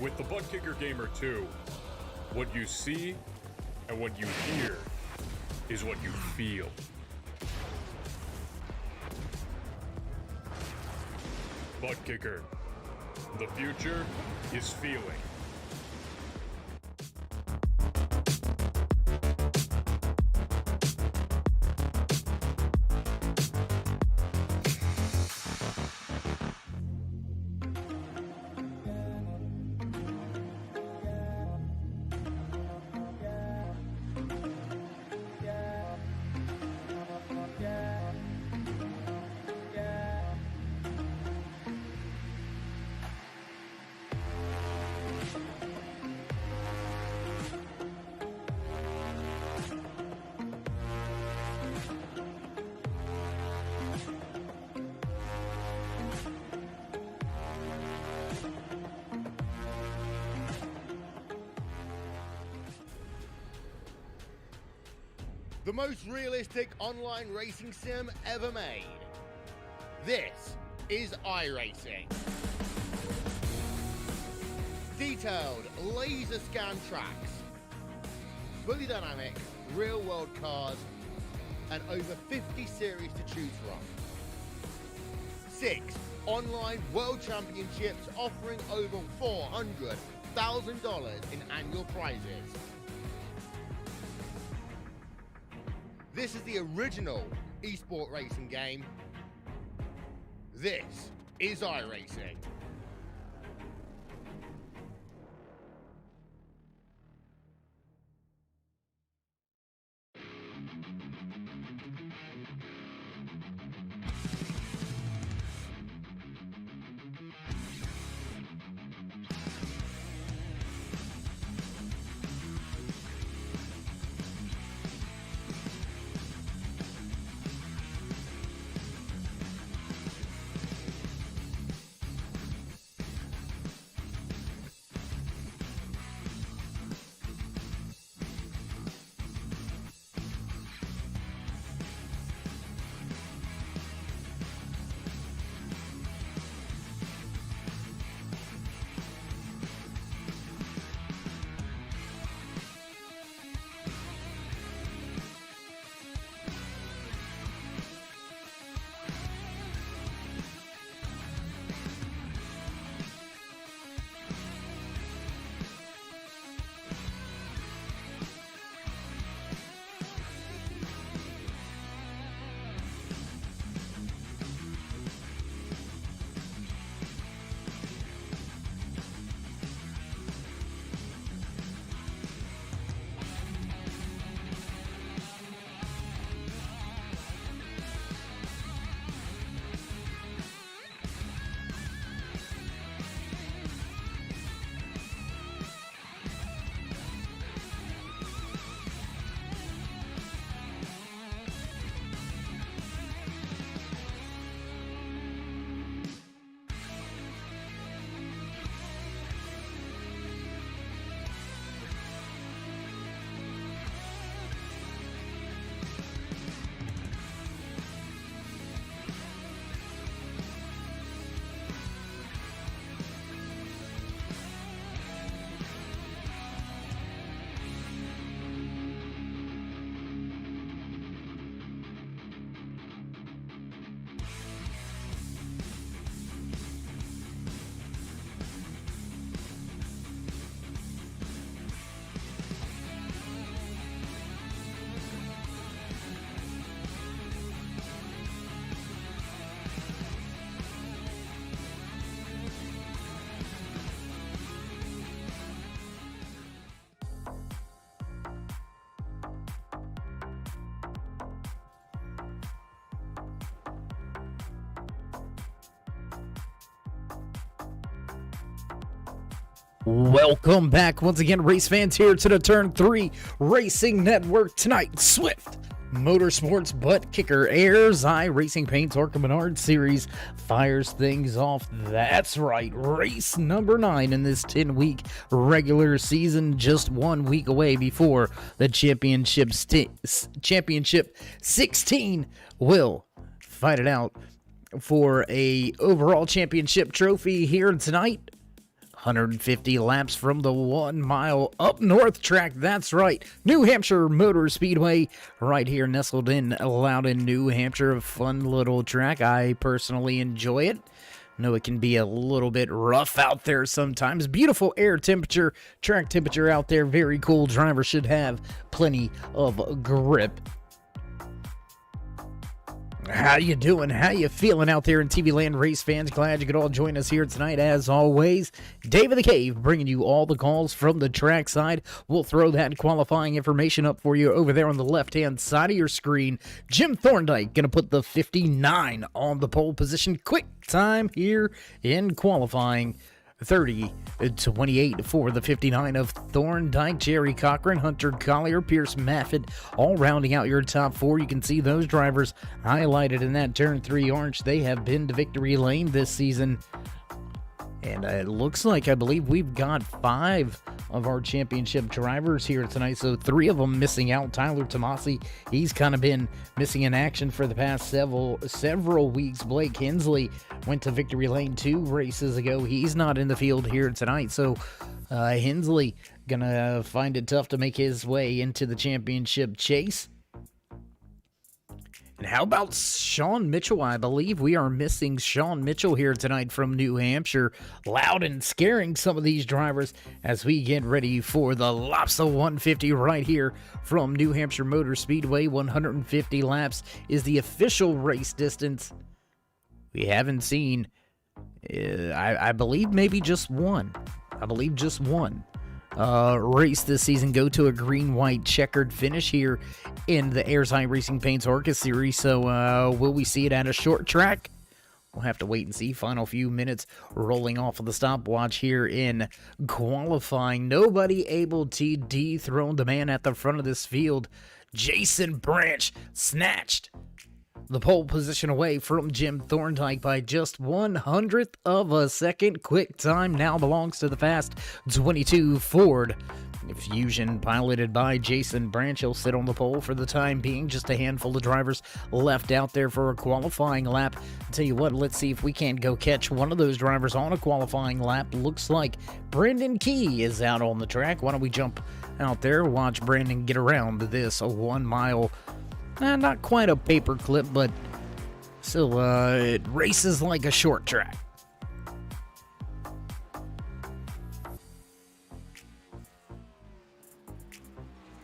With the Butt Kicker Gamer 2, what you see and what you hear is what you feel. Butt Kicker. The future is feeling. The most realistic online racing sim ever made. This is iRacing. Detailed laser scan tracks, fully dynamic real world cars, and over 50 series to choose from. 6 online world championships offering over $400,000 in annual prizes. This is the original esport racing game. This is iRacing. Welcome back once again, race fans, here to the Turn 3 Racing Network. Tonight, Swift Motorsports Butt Kicker Ayers iRacing Paints ARCA Menard Series fires things off. That's right, race number 9 in this 10-week regular season, just 1 week away before the championship 16 will fight it out for a overall championship trophy here tonight. 150 laps from the 1 mile up north track. That's right, New Hampshire Motor Speedway, right here nestled in Loudon, New Hampshire. A fun little track. I personally enjoy it. Know it can be a little bit rough out there sometimes. Beautiful air temperature, track temperature out there. Very cool. Drivers should have plenty of grip. How you doing? How you feeling out there in TV land, race fans? Glad you could all join us here tonight. As always, Dave of the Cave bringing you all the calls from the track side. We'll throw that qualifying information up for you over there on the left-hand side of your screen. Jim Thorndike going to put the 59 on the pole position. Quick time here in qualifying. 30-28 for the 59 of Thorndike. Jerry Cochran, Hunter Collier, Pierce Maffett, all rounding out your top four. You can see those drivers highlighted in that turn 3 orange. They have been to victory lane this season. And it looks like, I believe we've got 5 of our championship drivers here tonight. So 3 of them missing out. Tyler Tomasi, he's kind of been missing in action for the past several weeks. Blake Hensley went to victory lane 2 races ago. He's not in the field here tonight. So Hensley gonna find it tough to make his way into the championship chase. And how about Sean Mitchell? I believe we are missing Sean Mitchell here tonight from New Hampshire. Loud and scaring some of these drivers as we get ready for the Lopsa 150 right here from New Hampshire Motor Speedway. 150 laps is the official race distance. We haven't seen, I believe maybe just one. Race this season go to a green-white checkered finish here in the Ayers iRacing Paints ARCA series. So will we see it at a short track? We'll have to wait and see. Final few minutes rolling off of the stopwatch here in qualifying. Nobody able to dethrone the man at the front of this field. Jason Branch snatched the pole position away from Jim Thorndike by just 1/100th of a second. Quick time now belongs to the fast 22 Ford Fusion, piloted by Jason Branch. He'll sit on the pole for the time being. Just a handful of drivers left out there for a qualifying lap. I'll tell you what, let's see if we can't go catch one of those drivers on a qualifying lap. Looks like Brandon Key is out on the track. Why don't we jump out there, watch Brandon get around this 1 mile. Not quite a paper clip, but still, it races like a short track.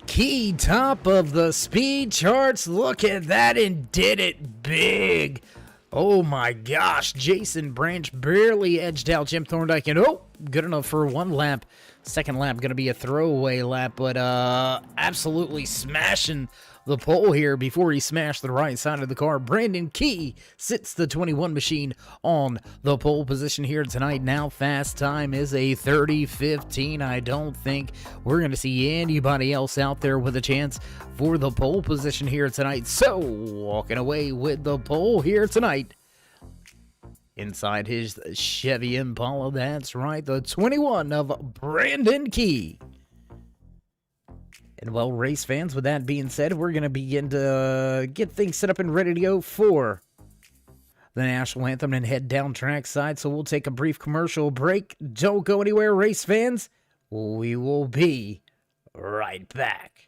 Key top of the speed charts. Look at that, and did it big. Oh my gosh, Jason Branch barely edged out Jim Thorndike, and good enough for 1 lap. Second lap going to be a throwaway lap, but absolutely smashing the pole here before he smashed the right side of the car. Brandon Key sits the 21 machine on the pole position here tonight. Now fast time is a 30:15. I don't think we're going to see anybody else out there with a chance for the pole position here tonight. So walking away with the pole here tonight inside his Chevy Impala, that's right, the 21 of Brandon Key. And well, race fans, with that being said, we're going to begin to get things set up and ready to go for the national anthem and head down trackside. So we'll take a brief commercial break. Don't go anywhere, race fans. We will be right back.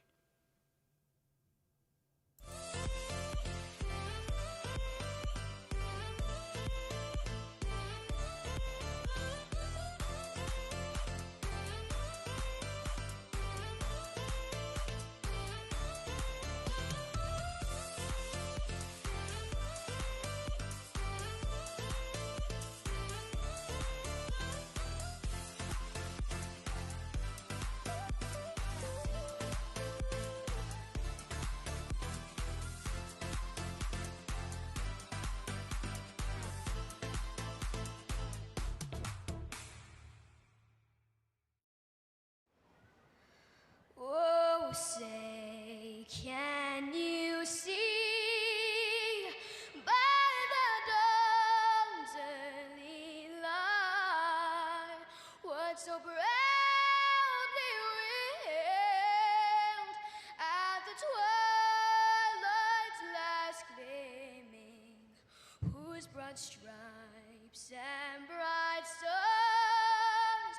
Say, can you see by the dawn's early light what so proudly wailed at the twilight's last gleaming, whose broad stripes and bright stars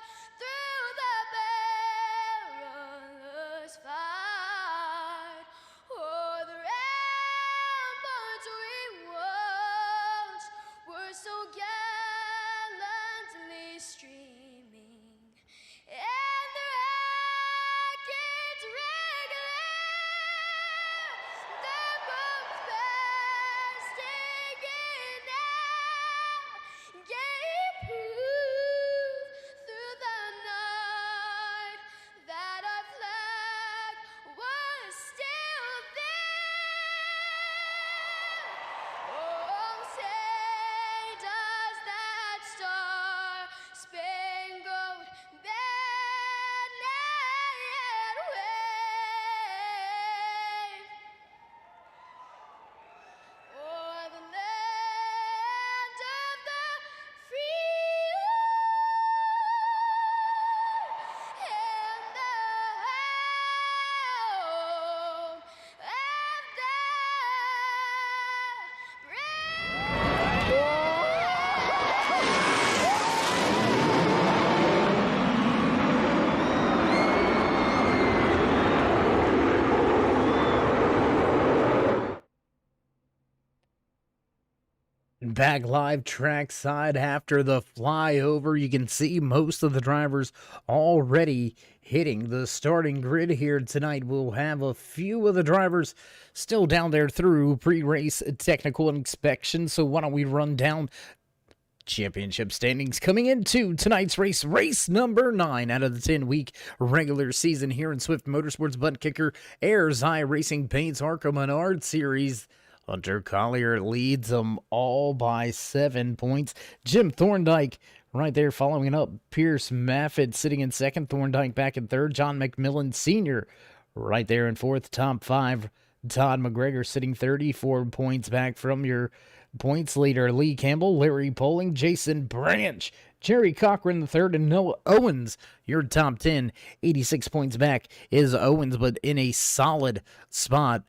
back live trackside after the flyover. You can see most of the drivers already hitting the starting grid here tonight. We'll have a few of the drivers still down there through pre-race technical inspection. So why don't we run down championship standings coming into tonight's race number 9 out of the 10-week regular season here in Swift Motorsports Butt Kicker Ayers iRacing Paints ARCA Menard Series. Hunter Collier leads them all by 7 points. Jim Thorndike right there following up. Pierce Maffitt sitting in second. Thorndike back in third. John McMillan Sr. right there in fourth. Top 5. Todd McGregor sitting 34 points back from your points leader. Lee Campbell, Larry Poling, Jason Branch, Jerry Cochran the third, and Noah Owens. Your top 10. 86 points back is Owens, but in a solid spot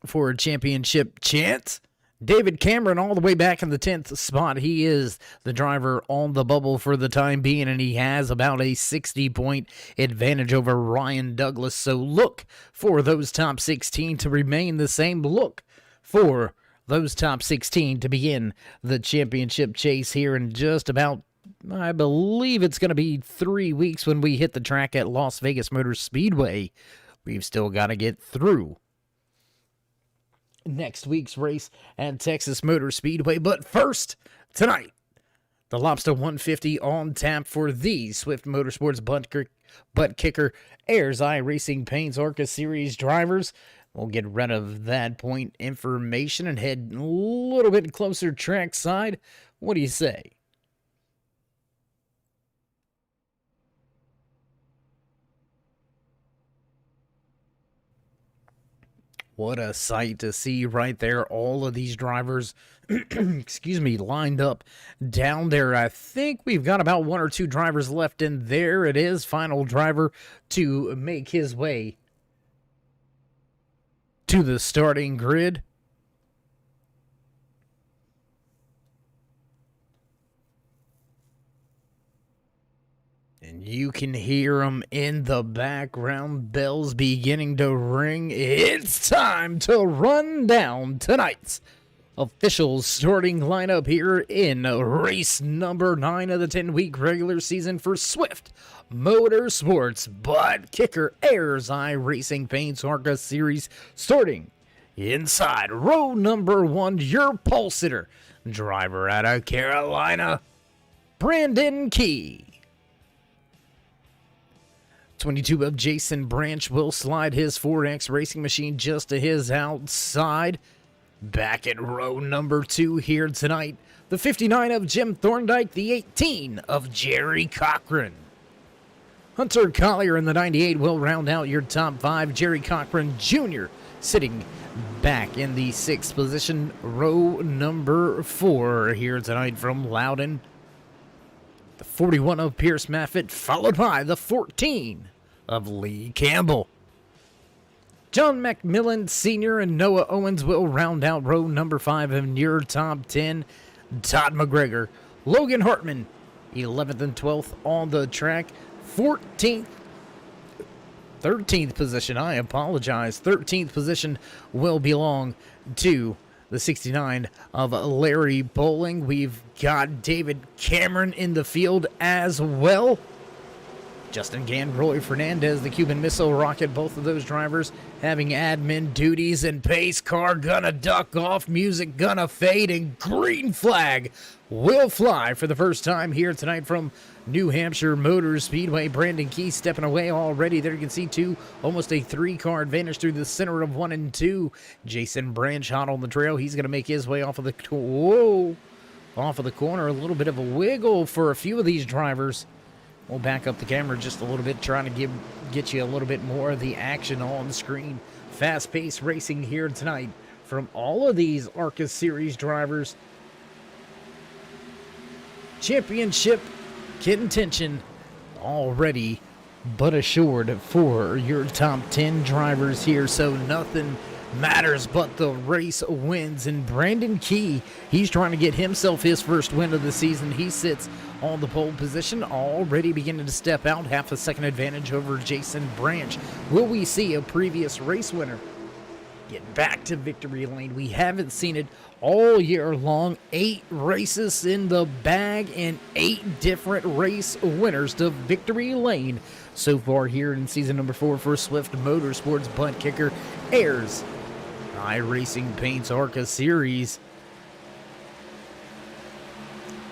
for a championship chance. David Cameron all the way back in the 10th spot. He is the driver on the bubble for the time being, and he has about a 60-point advantage over Ryan Douglas. So look for those top 16 to remain the same. Look for those top 16 to begin the championship chase here in just about, I believe it's going to be 3 weeks when we hit the track at Las Vegas Motor Speedway. We've still got to get through next week's race at Texas Motor Speedway. But first, tonight, the Lobster 150 on tap for the Swift Motorsports Butt Kicker Ayers iRacing Paints ARCA Series drivers. We'll get rid of that point information and head a little bit closer trackside. What do you say? What a sight to see right there. All of these drivers, excuse me, lined up down there. I think we've got about 1 or 2 drivers left, and there it is. Final driver to make his way to the starting grid. And you can hear them in the background, bells beginning to ring. It's time to run down tonight's official starting lineup here in race number 9 of the 10-week regular season for Swift Motorsports Butt Kicker Ayers iRacing Paints ARCA Series. Starting inside row number 1, your pole sitter, driver out of Carolina, Brandon Key. 22 of Jason Branch will slide his 4X racing machine just to his outside. Back at row number 2 here tonight, the 59 of Jim Thorndike, the 18 of Jerry Cochran. Hunter Collier in the 98 will round out your top 5. Jerry Cochran Jr. sitting back in the 6th position. Row number 4 here tonight from Loudon. The 41 of Pierce Maffitt, followed by the 14 of Lee Campbell. John McMillan Sr. and Noah Owens will round out row number 5 in your top 10. Todd McGregor, Logan Hartman, 11th and 12th on the track. 13th position, I apologize. 13th position will belong to the 69 of Larry Poling. We've got David Cameron in the field as well. Justin Gann, Roy Fernandez, the Cuban Missile Rocket, both of those drivers having admin duties, and pace car gonna duck off, music gonna fade, and green flag will fly for the first time here tonight from New Hampshire Motor Speedway. Brandon Key stepping away already. There you can see 2, almost a 3-car advantage through the center of 1 and 2. Jason Branch hot on the trail. He's going to make his way off of the corner. A little bit of a wiggle for a few of these drivers. We'll back up the camera just a little bit, trying to get you a little bit more of the action on the screen. Fast-paced racing here tonight from all of these ARCA Series drivers. Championship contention already but assured for your top 10 drivers here, so nothing matters but the race wins. And Brandon Key, he's trying to get himself his first win of the season. He sits on the pole position, already beginning to step out, half a second advantage over Jason Branch. Will we see a previous race winner Get back to victory lane. We haven't seen it all year long. 8 races in the bag and 8 different race winners to victory lane so far here in season number 4 for Swift Motorsports Butt Kicker Ayers iRacing Paints ARCA series.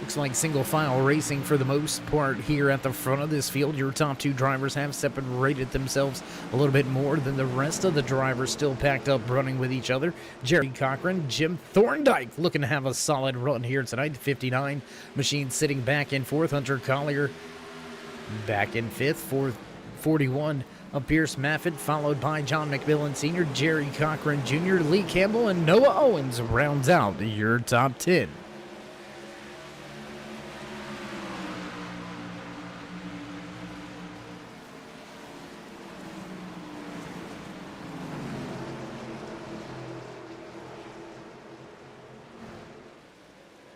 Looks like single file racing for the most part here at the front of this field. Your top 2 drivers have separated themselves a little bit more than the rest of the drivers, still packed up running with each other. Jerry Cochran, Jim Thorndike looking to have a solid run here tonight. 59 machine sitting back in 4th. Hunter Collier back in 5th. 41 of Pierce Maffett, followed by John McMillan Sr., Jerry Cochran Jr., Lee Campbell, and Noah Owens rounds out your top 10.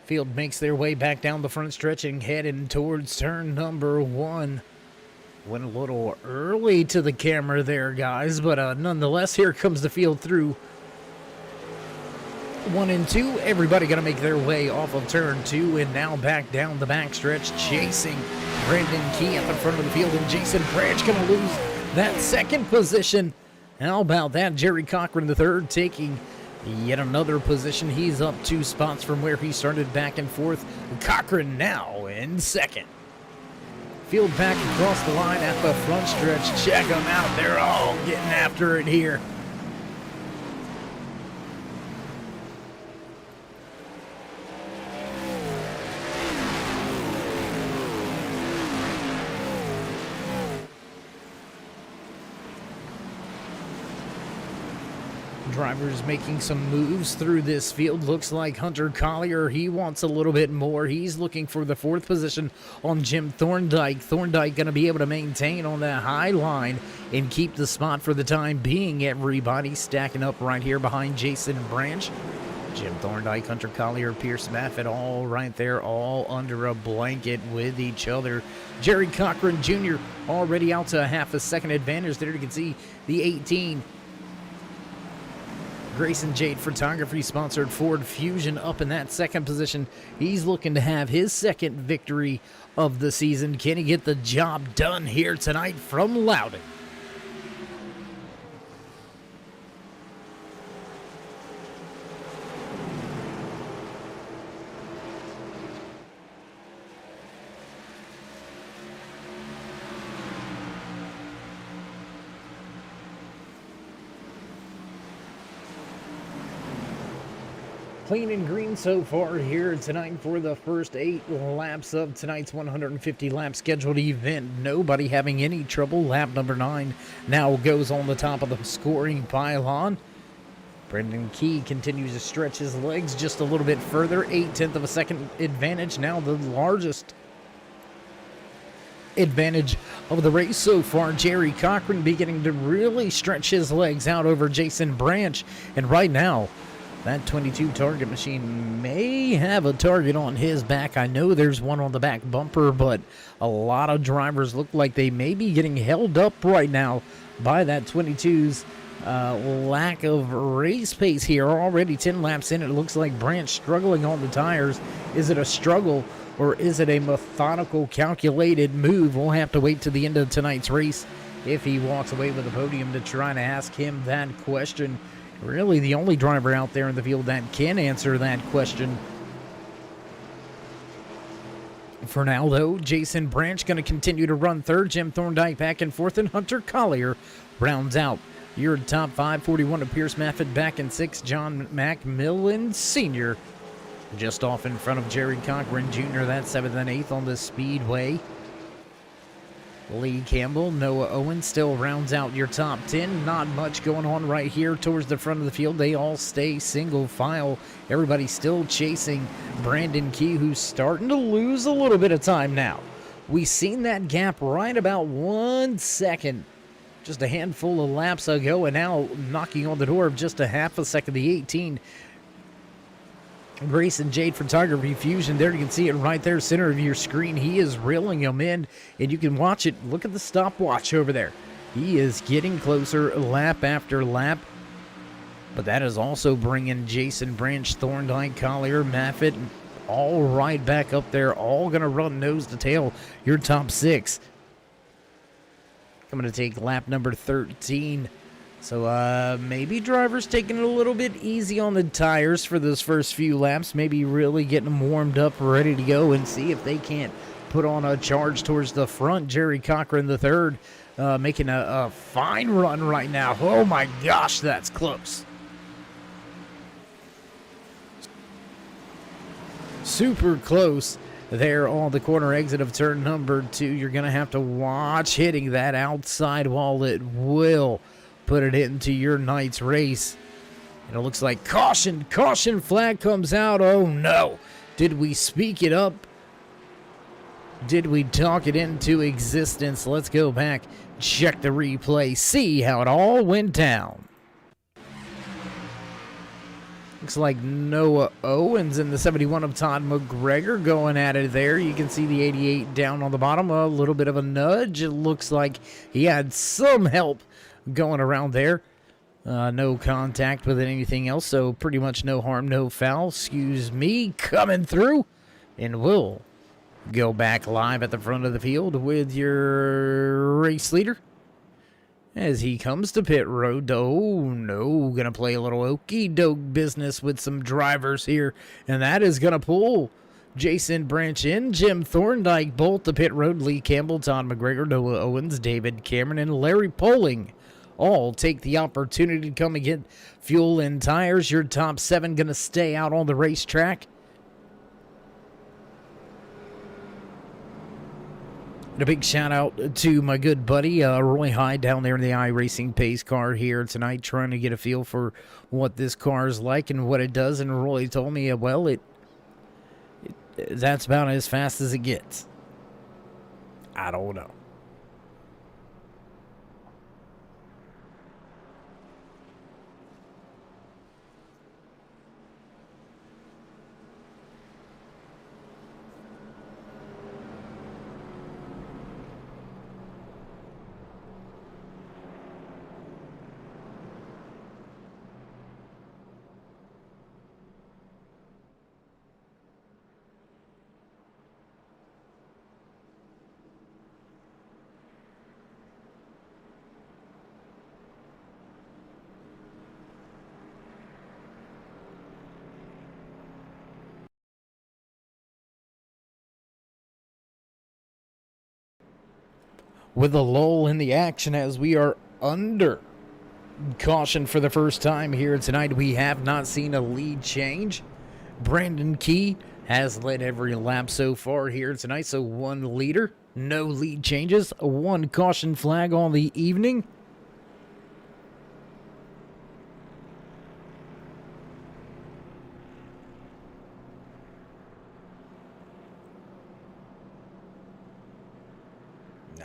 Field makes their way back down the front stretch and heading towards turn number 1. Went a little early to the camera there, guys, but nonetheless, here comes the field through 1 and 2. Everybody going to make their way off of turn 2 and now back down the back stretch, chasing Brandon Key at the front of the field, and Jason Branch going to lose that 2nd position. How about that? Jerry Cochran, the 3rd, taking yet another position. He's up 2 spots from where he started back and 4th. Cochran now in 2nd. Field back across the line at the front stretch. Check them out. They're all getting after it here. Drivers making some moves through this field. Looks like Hunter Collier, he wants a little bit more. He's looking for the 4th position on Jim Thorndike. Thorndike going to be able to maintain on that high line and keep the spot for the time being. Everybody stacking up right here behind Jason Branch. Jim Thorndike, Hunter Collier, Pierce Maffett, all right there, all under a blanket with each other. Jerry Cochran Jr. already out to a half a second advantage there. You can see the 18. Grayson Jade Photography sponsored Ford Fusion up in that 2nd position. He's looking to have his 2nd victory of the season. Can he get the job done here tonight from Loudon? Clean and green so far here tonight for the first 8 laps of tonight's 150 lap scheduled event. Nobody having any trouble. Lap number 9 now goes on the top of the scoring pylon. Brendan Key continues to stretch his legs just a little bit further. 0.8 of a second advantage. Now the largest advantage of the race so far. Jerry Cochran beginning to really stretch his legs out over Jason Branch. And right now, that 22 target machine may have a target on his back. I know there's one on the back bumper, but a lot of drivers look like they may be getting held up right now by that 22's lack of race pace here. Already 10 laps in, it looks like Branch struggling on the tires. Is it a struggle or is it a methodical, calculated move? We'll have to wait to the end of tonight's race if he walks away with the podium to try to ask him that question. Really the only driver out there in the field that can answer that question. For now, though, Jason Branch going to continue to run 3rd. Jim Thorndike back in 4th, and Hunter Collier rounds out your top 5. 41 of Pierce Maffett back in 6th. John McMillan Sr. just off in front of Jerry Cochran Jr. That's 7th and 8th on the speedway. Lee Campbell, Noah Owens still rounds out your top 10. Not much going on right here towards the front of the field. They all stay single file. Everybody still chasing Brandon Key, who's starting to lose a little bit of time now. We've seen that gap right about 1 second just a handful of laps ago, and now knocking on the door of just a half a second. The 18 Grayson Jade Photography Fusion. There you can see it right there, center of your screen. He is reeling him in, and you can watch it. Look at the stopwatch over there. He is getting closer lap after lap. But that is also bringing Jason Branch, Thorndike, Collier, Maffitt, all right back up there, all going to run nose to tail your top 6. Coming to take lap number 13. So maybe drivers taking it a little bit easy on the tires for those first few laps. Maybe really getting them warmed up, ready to go, and see if they can't put on a charge towards the front. Jerry Cochran III making a fine run right now. Oh my gosh, that's close. Super close there on the corner exit of turn number 2. You're going to have to watch hitting that outside wall. It will put it into your night's race. And it looks like caution flag comes out. Oh no. Did we speak it up? Did we talk it into existence? Let's go back, check the replay, see how it all went down. Looks like Noah Owens and the 71 of Todd McGregor going at it there. You can see the 88 down on the bottom. A little bit of a nudge. It looks like he had some help going around there. No contact with anything else, so pretty much no harm, no foul. Excuse me, coming through. And we'll go back live at the front of the field with your race leader as he comes to pit road. Oh no, gonna play a little okey doke business with some drivers here, and that is gonna pull Jason Branch in, Jim Thorndike bolt to pit road, Lee Campbell, Todd McGregor, Noah Owens, David Cameron, and Larry Poling all take the opportunity to come and get fuel and tires. Your top 7 gonna stay out on the racetrack. And a big shout out to my good buddy Roy Hyde down there in the iRacing pace car here tonight, trying to get a feel for what this car is like and what it does. And Roy told me, well, that's about as fast as it gets. I don't know. With a lull in the action as we are under caution for the first time here tonight, we have not seen a lead change. Brandon Key has led every lap so far here tonight, so 1 leader, no lead changes, 1 caution flag on the evening.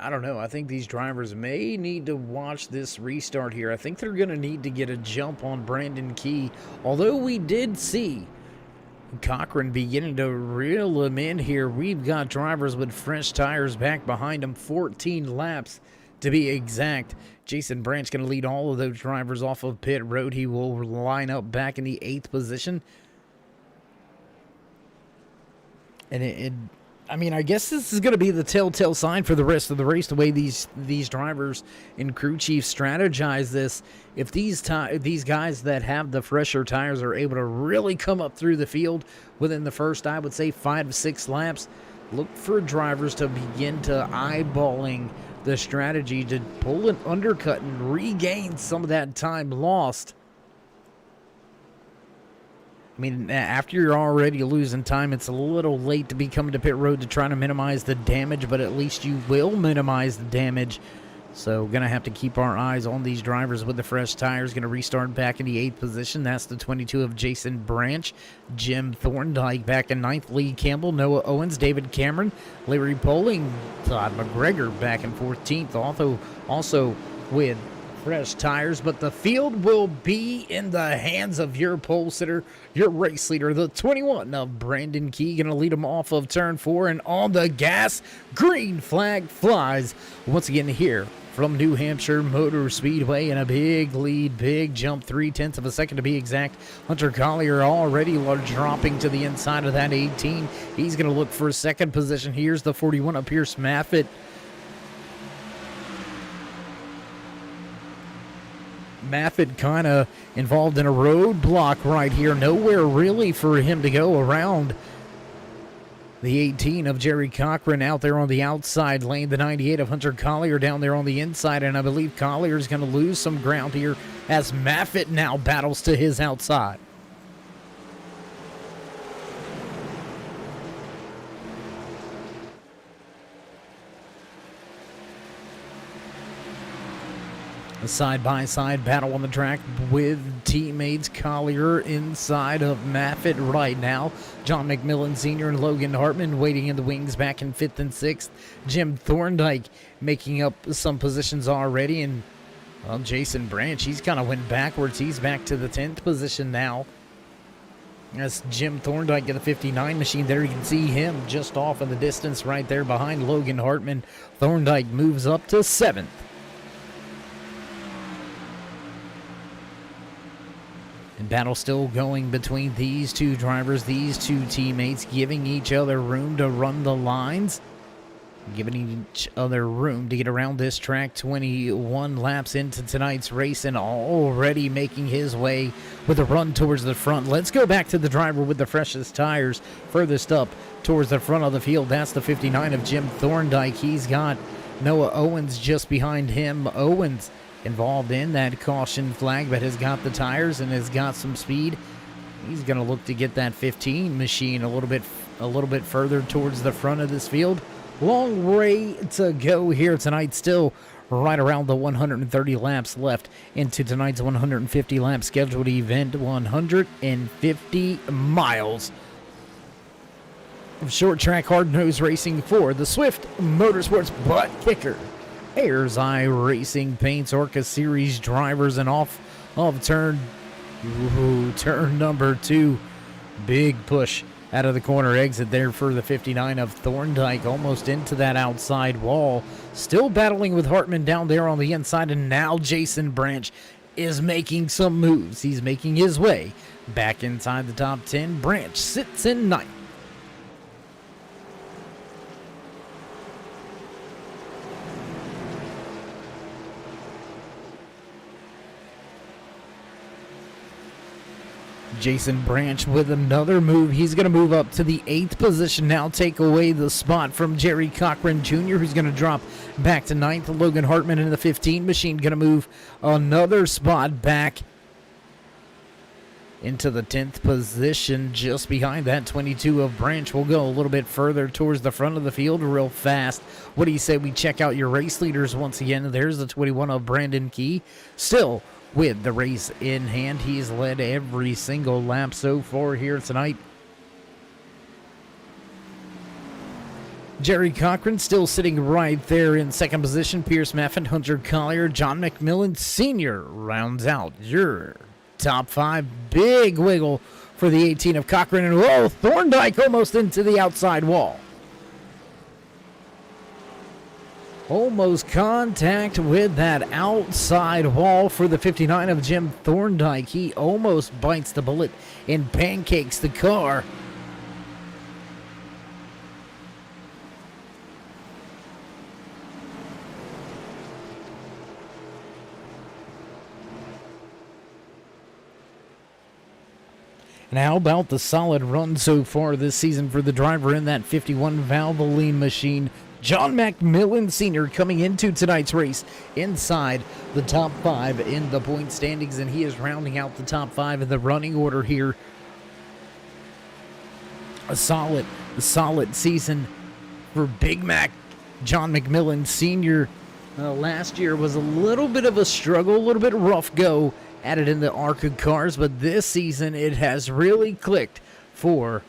I don't know. I think these drivers may need to watch this restart here. I think they're going to need to get a jump on Brandon Key. Although we did see Cochran beginning to reel him in here. We've got drivers with fresh tires back behind him. 14 laps to be exact. Jason Branch going to lead all of those drivers off of pit road. He will line up back in the 8th position. And I mean, I guess this is going to be the telltale sign for the rest of the race, the way these drivers and crew chiefs strategize this. If these guys that have the fresher tires are able to really come up through the field within the first, I would say, 5 to 6 laps, look for drivers to begin to eyeballing the strategy to pull an undercut and regain some of that time lost. I mean, after you're already losing time, it's a little late to be coming to pit road to try to minimize the damage, but at least you will minimize the damage. So going to have to keep our eyes on these drivers with the fresh tires. Going to restart back in the 8th position. That's the 22 of Jason Branch. Jim Thorndike back in 9th. Lee Campbell, Noah Owens, David Cameron, Larry Poling, Todd McGregor back in 14th. Also with fresh tires, but the field will be in the hands of your pole sitter, your race leader, the 21 of Brandon Key, going to lead him off of turn 4 and on the gas. Green flag flies once again here from New Hampshire Motor Speedway, and a big lead, big jump, 0.3 of a second to be exact. Hunter Collier already dropping to the inside of that 18. He's going to look for a second position. Here's the 41 of Pierce Maffitt. Maffitt kind of involved in a roadblock right here. Nowhere really for him to go around the 18 of Jerry Cochran out there on the outside lane. The 98 of Hunter Collier down there on the inside. And I believe Collier is going to lose some ground here as Maffitt now battles to his outside. A side-by-side battle on the track with teammates. Collier inside of Maffitt right now. John McMillan Sr. and Logan Hartman waiting in the wings back in 5th and 6th. Jim Thorndike making up some positions already. And well, Jason Branch, he's kind of went backwards. He's back to the 10th position now. As Jim Thorndike at the 59 machine there, you can see him just off in the distance right there behind Logan Hartman. Thorndike moves up to 7th. And battle still going between these two drivers, these two teammates, giving each other room to run the lines, giving each other room to get around this track. 21 laps into tonight's race and already making his way with a run towards the front. Let's go back to the driver with the freshest tires furthest up towards the front of the field. That's the 59 of Jim Thorndike. He's got Noah Owens just behind him. Owens involved in that caution flag, but has got the tires and has got some speed. He's going to look to get that 15 machine a little bit further towards the front of this field. Long way to go here tonight. Still right around the 130 laps left into tonight's 150 lap scheduled event. 150 miles of short track hard nose racing for the Swift Motorsports Butt Kicker Ayers iRacing paints ARCA Series drivers, and off of turn number 2. Big push out of the corner exit there for the 59 of Thorndike, almost into that outside wall. Still battling with Hartman down there on the inside, and now Jason Branch is making some moves. He's making his way back inside the top 10. Branch sits in 9th. Jason Branch with another move. He's going to move up to the 8th position now, take away the spot from Jerry Cochran Jr., who's going to drop back to 9th. Logan Hartman in the 15 machine going to move another spot back into the 10th position, just behind that 22 of Branch. We'll go a little bit further towards the front of the field real fast. What do you say we check out your race leaders once again? There's the 21 of Brandon Key, still with the race in hand. He's led every single lap so far here tonight. Jerry Cochran still sitting right there in second position. Pierce Maffitt, Hunter Collier, John McMillan Sr. rounds out your top 5. Big wiggle for the 18 of Cochran, and whoa, Thorndike almost into the outside wall. Almost contact with that outside wall for the 59 of Jim Thorndike. He almost bites the bullet and pancakes the car. And how about the solid run so far this season for the driver in that 51 Valvoline machine? John McMillan Sr. coming into tonight's race inside the top 5 in the point standings, and he is rounding out the top 5 in the running order here. A solid season for Big Mac John McMillan Sr. Last year was a little bit of a struggle, a little bit rough go at it in the ARCA cars, but this season it has really clicked for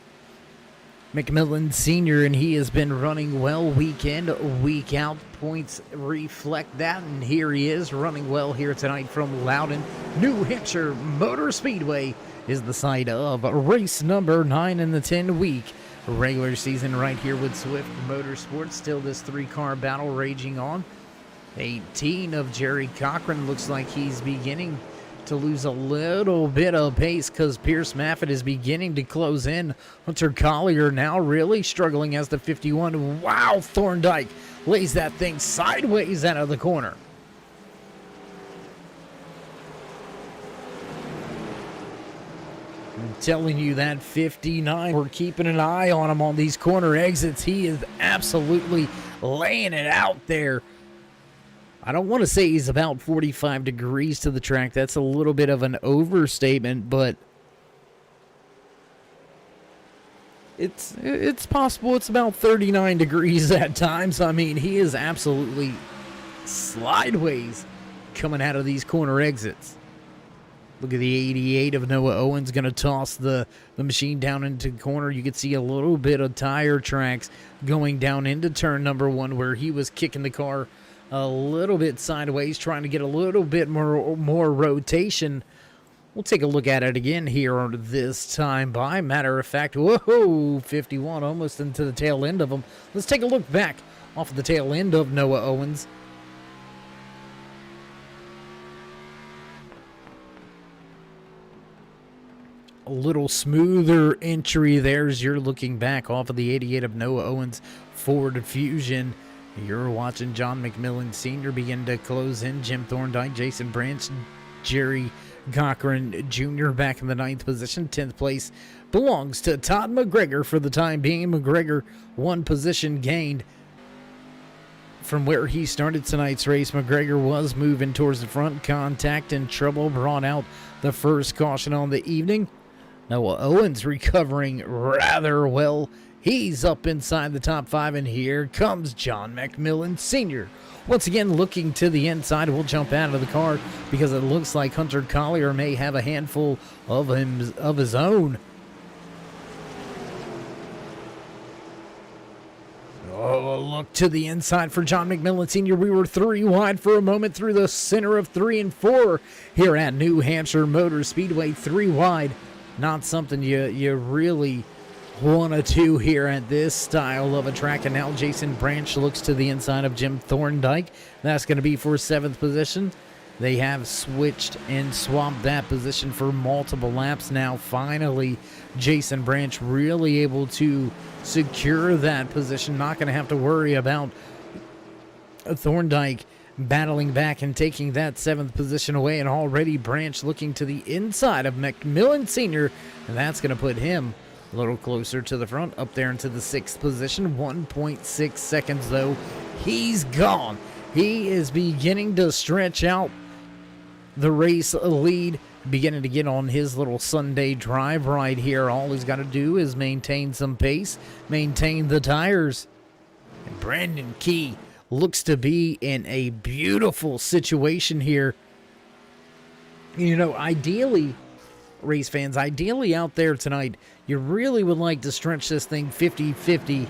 McMillan Sr., and he has been running well week in, week out. Points reflect that, and here he is running well here tonight from Loudon. New Hampshire Motor Speedway is the site of race number 9 in the 10-week regular season right here with Swift Motorsports. Still this 3-car battle raging on. 18 of Jerry Cochran. Looks like he's beginning to lose a little bit of pace because Pierce Maffitt is beginning to close in. Hunter Collier now really struggling as the 51. Wow, Thorndike lays that thing sideways out of the corner. I'm telling you, that 59, we're keeping an eye on him on these corner exits. He is absolutely laying it out there. I don't want to say he's about 45 degrees to the track. That's a little bit of an overstatement, but it's possible it's about 39 degrees at times. I mean, he is absolutely slideways coming out of these corner exits. Look at the 88 of Noah Owens going to toss the machine down into the corner. You can see a little bit of tire tracks going down into turn number 1 where he was kicking the car a little bit sideways, trying to get a little bit more rotation. We'll take a look at it again here this time by. Matter of fact, whoa, 51 almost into the tail end of him. Let's take a look back off of the tail end of Noah Owens. A little smoother entry there as you're looking back off of the 88 of Noah Owens Ford Fusion. You're watching John McMillan Sr. begin to close in. Jim Thorndike, Jason Branch, Jerry Cochran Jr. back in the 9th position. 10th place belongs to Todd McGregor for the time being. McGregor 1 position gained from where he started tonight's race. McGregor was moving towards the front. Contact and trouble brought out the first caution on the evening. Noah Owens recovering rather well. He's up inside the top 5, and here comes John McMillan Sr. Once again, looking to the inside. We'll jump out of the car because it looks like Hunter Collier may have a handful of his own. Oh, look to the inside for John McMillan Sr. We were 3 wide for a moment through the center of 3 and 4 here at New Hampshire Motor Speedway. 3 wide, not something you really want to do here at this style of a track. And now Jason Branch looks to the inside of Jim Thorndike. That's going to be for 7th position. They have switched and swapped that position for multiple laps. Now finally Jason Branch really able to secure that position. Not going to have to worry about Thorndike battling back and taking that 7th position away. And already Branch looking to the inside of McMillan Sr. And that's going to put him a little closer to the front, up there into the 6th position. 1.6 seconds, though. He's gone. He is beginning to stretch out the race lead, beginning to get on his little Sunday drive right here. All he's got to do is maintain some pace, maintain the tires. And Brandon Key looks to be in a beautiful situation here. You know, ideally, race fans, ideally out there tonight, you really would like to stretch this thing 50-50.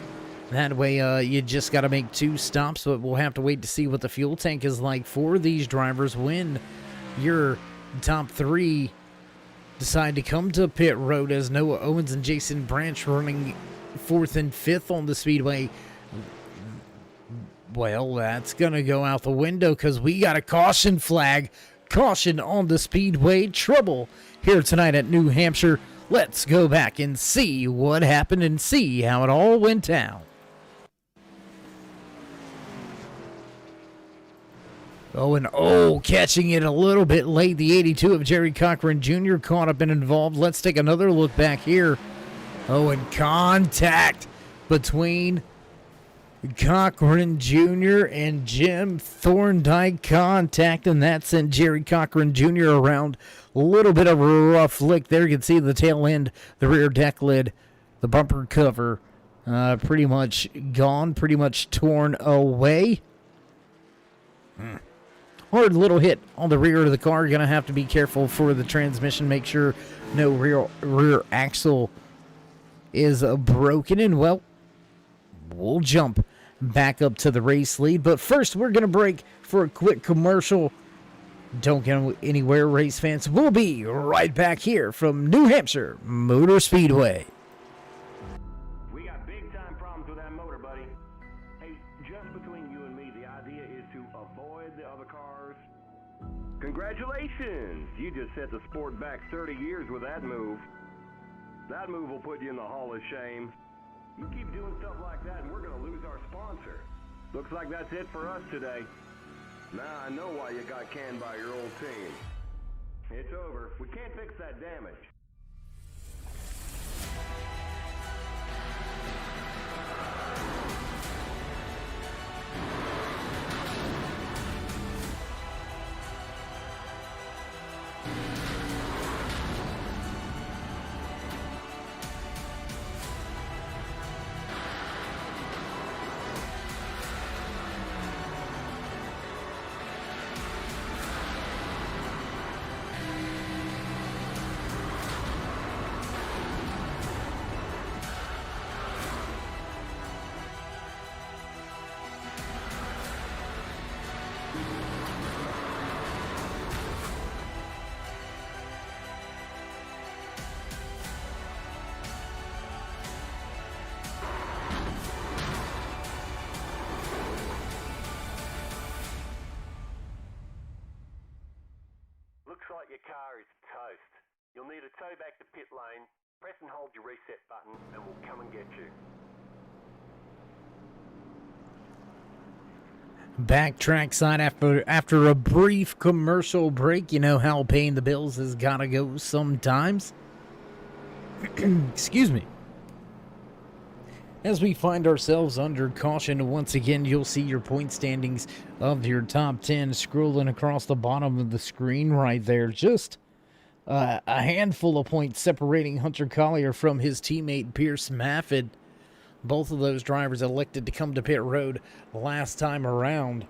That way, you just got to make 2 stops, but we'll have to wait to see what the fuel tank is like for these drivers when your top 3 decide to come to pit road, as Noah Owens and Jason Branch running 4th and 5th on the speedway. Well, that's going to go out the window because we got a caution flag. Caution on the speedway. Trouble here tonight at New Hampshire. Let's go back and see what happened and see how it all went down. Catching it a little bit late. The 82 of Jerry Cochran Jr. caught up and involved. Let's take another look back here. And contact between Cochran Jr. and Jim Thorndike. Contact, and that sent Jerry Cochran Jr. around. A little bit of a rough lick there. You can see the tail end, the rear deck lid, the bumper cover pretty much gone, pretty much torn away. Hard little hit on the rear of the car. You're going to have to be careful for the transmission. Make sure no rear axle is broken. And, well, we'll jump back up to the race lead. But first, we're going to break for a quick commercial. Don't go anywhere, race fans. We'll be right back here from New Hampshire Motor Speedway. We got big-time problems with that motor, buddy. Hey, just between you and me, the idea is to avoid Congratulations! You just set the sport back 30 years with that move. That move will put you in the Hall of Shame. You keep doing stuff like that and we're going to lose our sponsor. Looks like that's it for us today. Now I know why you got canned by your old team. It's over. We can't fix that damage. Looks like your car is toast. You'll need a tow back to pit lane. Press and hold your reset button and we'll come and get you. Backtrack side after a brief commercial break. You know how paying the bills has got to go sometimes. Excuse me. As we find ourselves under caution, once again, you'll see your point standings of your top 10 scrolling across the bottom of the screen right there. Just a handful of points separating Hunter Collier from his teammate Pierce Maffett. Both of those drivers elected to come to pit road last time around.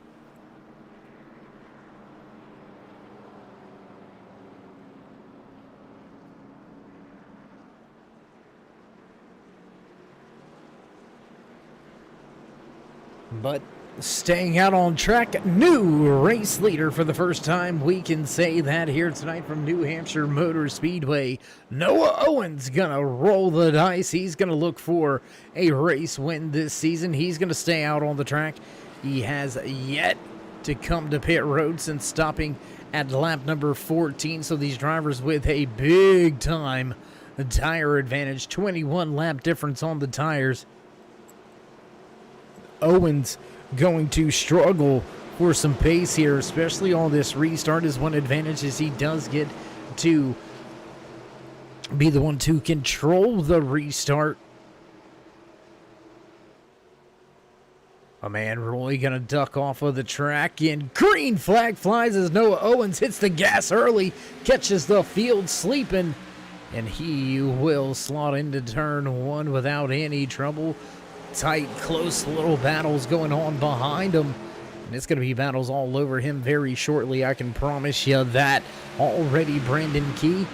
But staying out on track, new race leader for the first time. We can say that here tonight from New Hampshire Motor Speedway. Noah Owens gonna roll the dice. He's gonna look for a race win this season. He's gonna stay out on the track. He has yet to come to pit road since stopping at lap number 14. So these drivers with a big time tire advantage, 21 lap difference on the tires. Owens going to struggle for some pace here, especially on this restart. His one advantage is he does get to be the one to control the restart. Oh man, Roy gonna duck off of the track, and green flag flies as Noah Owens hits the gas early, catches the field sleeping, and he will slot into turn one without any trouble. Tight, close little battles going on behind him. And it's going to be battles all over him very shortly, I can promise you that. Already Brandon Key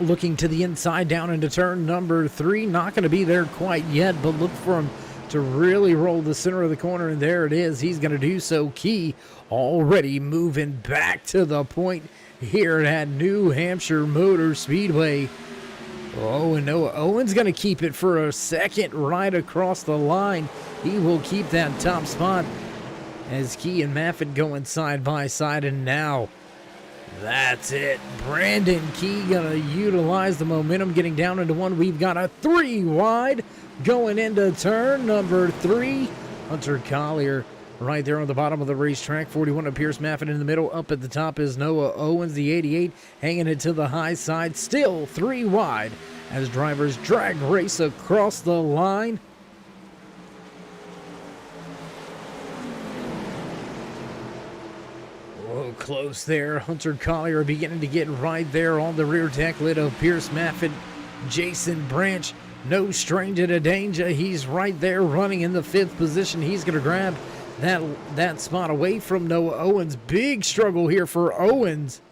looking to the inside down into turn number 3. Not going to be there quite yet, but look for him to really roll the center of the corner. And there it is. He's going to do so. Key already moving back to the point here at New Hampshire Motor Speedway. Oh, and Noah Owens going to keep it for a second right across the line. He will keep that top spot as Key and Maffett going side by side. And now, that's it. Brandon Key going to utilize the momentum, getting down into one. We've got a 3 wide going into turn number 3. Hunter Collier right there on the bottom of the racetrack. 41 of Pierce Maffett in the middle. Up at the top is Noah Owens, the 88, hanging it to the high side. Still 3 wide as drivers drag race across the line. Oh, close there. Hunter Collier beginning to get right there on the rear deck lid of Pierce Maffett. Jason Branch, no stranger to danger. He's right there running in the 5th position. He's going to grab that spot away from Noah Owens. Big struggle here for Owens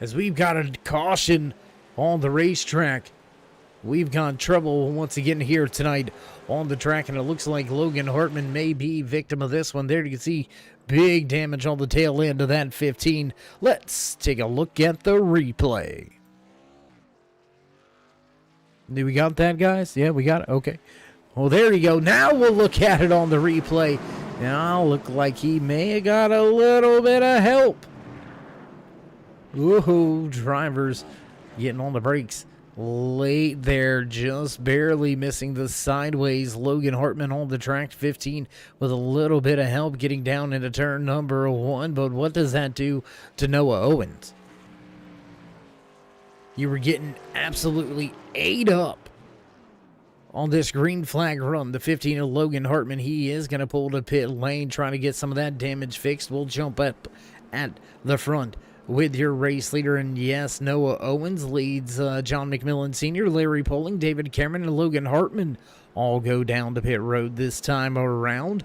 as we've got a caution on the racetrack. We've got trouble once again here tonight on the track, and it looks like Logan Hartman may be victim of this one. There you can see big damage on the tail end of that 15. Let's take a look at the replay. Do we got that, guys? Yeah, we got it. Okay. Well, there you go. Now we'll look at it on the replay. Now, look like he may have got a little bit of help Woohoo, drivers getting on the brakes late there, just barely missing the sideways. Logan Hartman on the track, 15 with a little bit of help getting down into turn number 1. But what does that do to Noah Owens? You were getting absolutely ate up on this green flag run. The 15 of Logan Hartman, he is going to pull to pit lane, trying to get some of that damage fixed. We'll jump up at the front with your race leader. And yes, Noah Owens leads John McMillan Sr., Larry Poling, David Cameron, and Logan Hartman all go down to pit road this time around.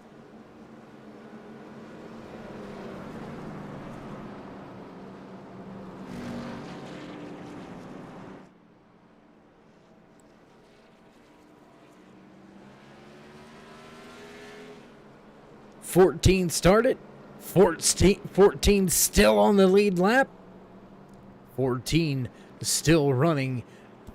"14 started, 14 still on the lead lap, 14 still running.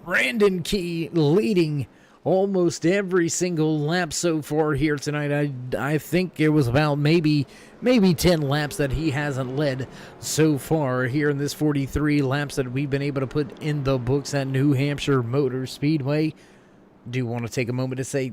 Brandon Key leading almost every single lap so far here tonight. I think it was about maybe 10 laps that he hasn't led so far here in this 43 laps that we've been able to put in the books at New Hampshire Motor Speedway. Do want to take a moment to say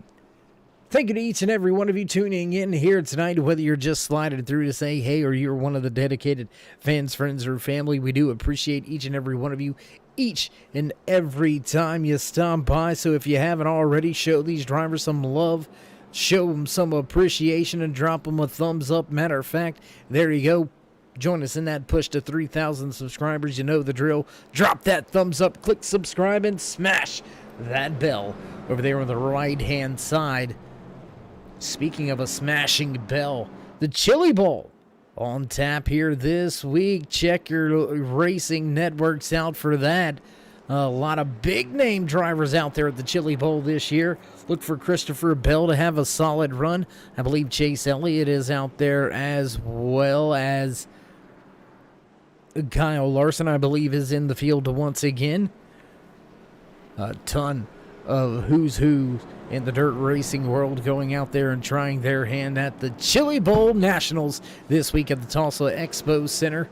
thank you to each and every one of you tuning in here tonight, whether you're just sliding through to say hey or you're one of the dedicated fans, friends, or family. We do appreciate each and every one of you each and every time you stop by. So if you haven't already, show these drivers some love, show them some appreciation, and drop them a thumbs up. Matter of fact, there you go. Join us in that push to 3,000 subscribers. You know the drill. Drop that thumbs up, click subscribe, and smash that bell over there on the right-hand side. Speaking of a smashing bell, the Chili Bowl on tap here this week. Check your racing networks out for that. A lot of big-name drivers out there at the Chili Bowl this year. Look for Christopher Bell to have a solid run. I believe Chase Elliott is out there, as well as Kyle Larson, I believe, is in the field once again. A ton of who's who in the dirt racing world going out there and trying their hand at the Chili Bowl Nationals this week at the Tulsa Expo Center.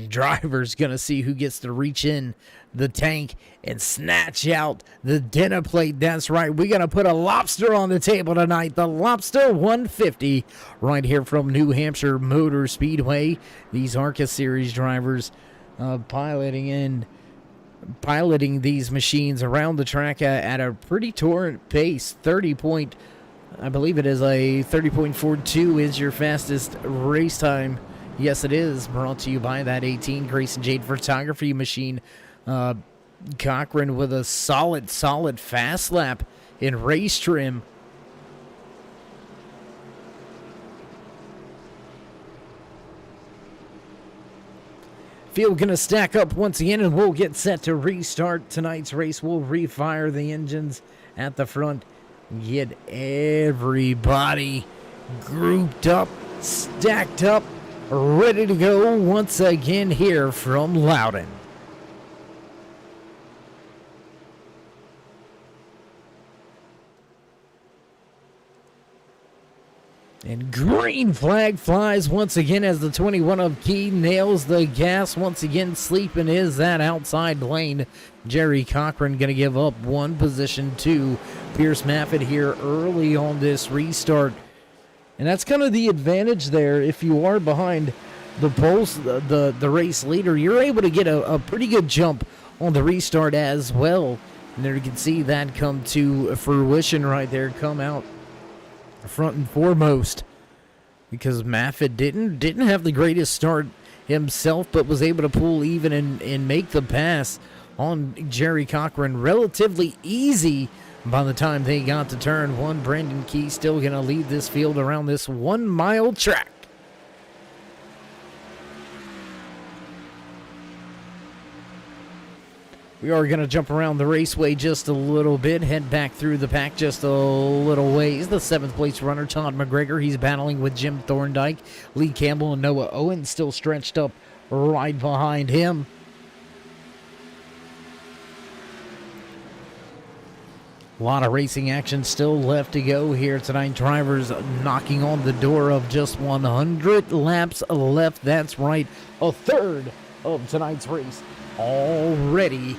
Driver's gonna see who gets to reach in the tank and snatch out the dinner plate. That's right, we're gonna put a lobster on the table tonight. The Lobster 150 right here from New Hampshire Motor Speedway. These ARCA series drivers piloting these machines around the track at a pretty torrent pace. I believe it is a 30.42 is your fastest race time. Yes, it is. Brought to you by that 18 Grayson Jade photography machine. Cochran with a solid fast lap in race trim. Field going to stack up once again, and we'll get set to restart tonight's race. We'll refire the engines at the front, get everybody grouped up, stacked up, ready to go once again here from Loudon. And green flag flies once again as the 21 of Key nails the gas. Once again, sleeping is that outside lane. Jerry Cochran going to give up one position to Pierce Maffitt here early on this restart. And that's kind of the advantage there. If you are behind the poles, the race leader, you're able to get a pretty good jump on the restart as well. And there you can see that come to fruition right there, come out front and foremost, because Maffitt didn't have the greatest start himself, but was able to pull even and make the pass on Jerry Cochran relatively easy by the time they got to turn one. Brandon Key still going to lead this field around this 1 mile track. We are going to jump around the raceway just a little bit, head back through the pack just a little ways. The 7th place runner, Todd McGregor, he's battling with Jim Thorndike. Lee Campbell and Noah Owens still stretched up right behind him. A lot of racing action still left to go here tonight. Drivers knocking on the door of just 100 laps left. That's right, a third of tonight's race already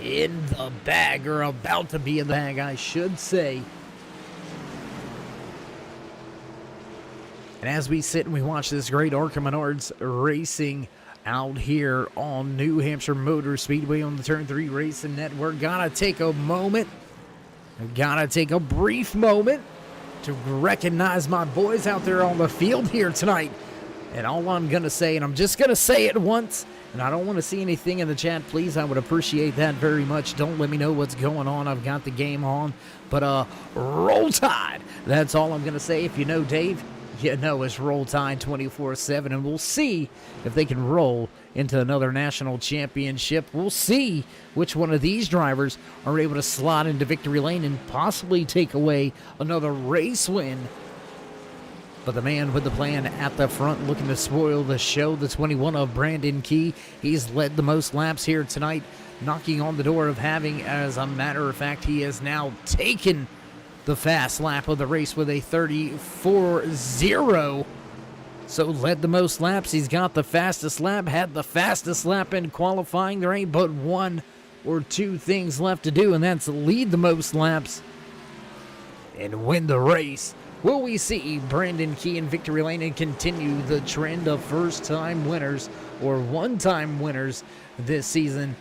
in the bag, or about to be in the bag, I should say. And as we sit and we watch this great ARCA Menards racing out here on New Hampshire Motor Speedway on the Turn 3 Racing Network, gotta take a moment, gotta take a brief moment to recognize my boys out there on the field here tonight. And all I'm gonna say, and I'm just gonna say it once, and I don't want to see anything in the chat, please. I would appreciate that very much. Don't let me know what's going on. I've got the game on. But roll tide. That's all I'm going to say. If you know Dave, you know it's roll tide 24/7. And we'll see if they can roll into another national championship. We'll see which one of these drivers are able to slot into victory lane and possibly take away another race win. But the man with the plan at the front, looking to spoil the show, the 21 of Brandon Key. He's led the most laps here tonight, knocking on the door of having, as a matter of fact, he has now taken the fast lap of the race with a 34.0. So led the most laps. He's got the fastest lap, had the fastest lap in qualifying. There ain't but one or two things left to do, and that's lead the most laps and win the race. Will we see Brandon Key in victory lane and continue the trend of first-time winners or one-time winners this season?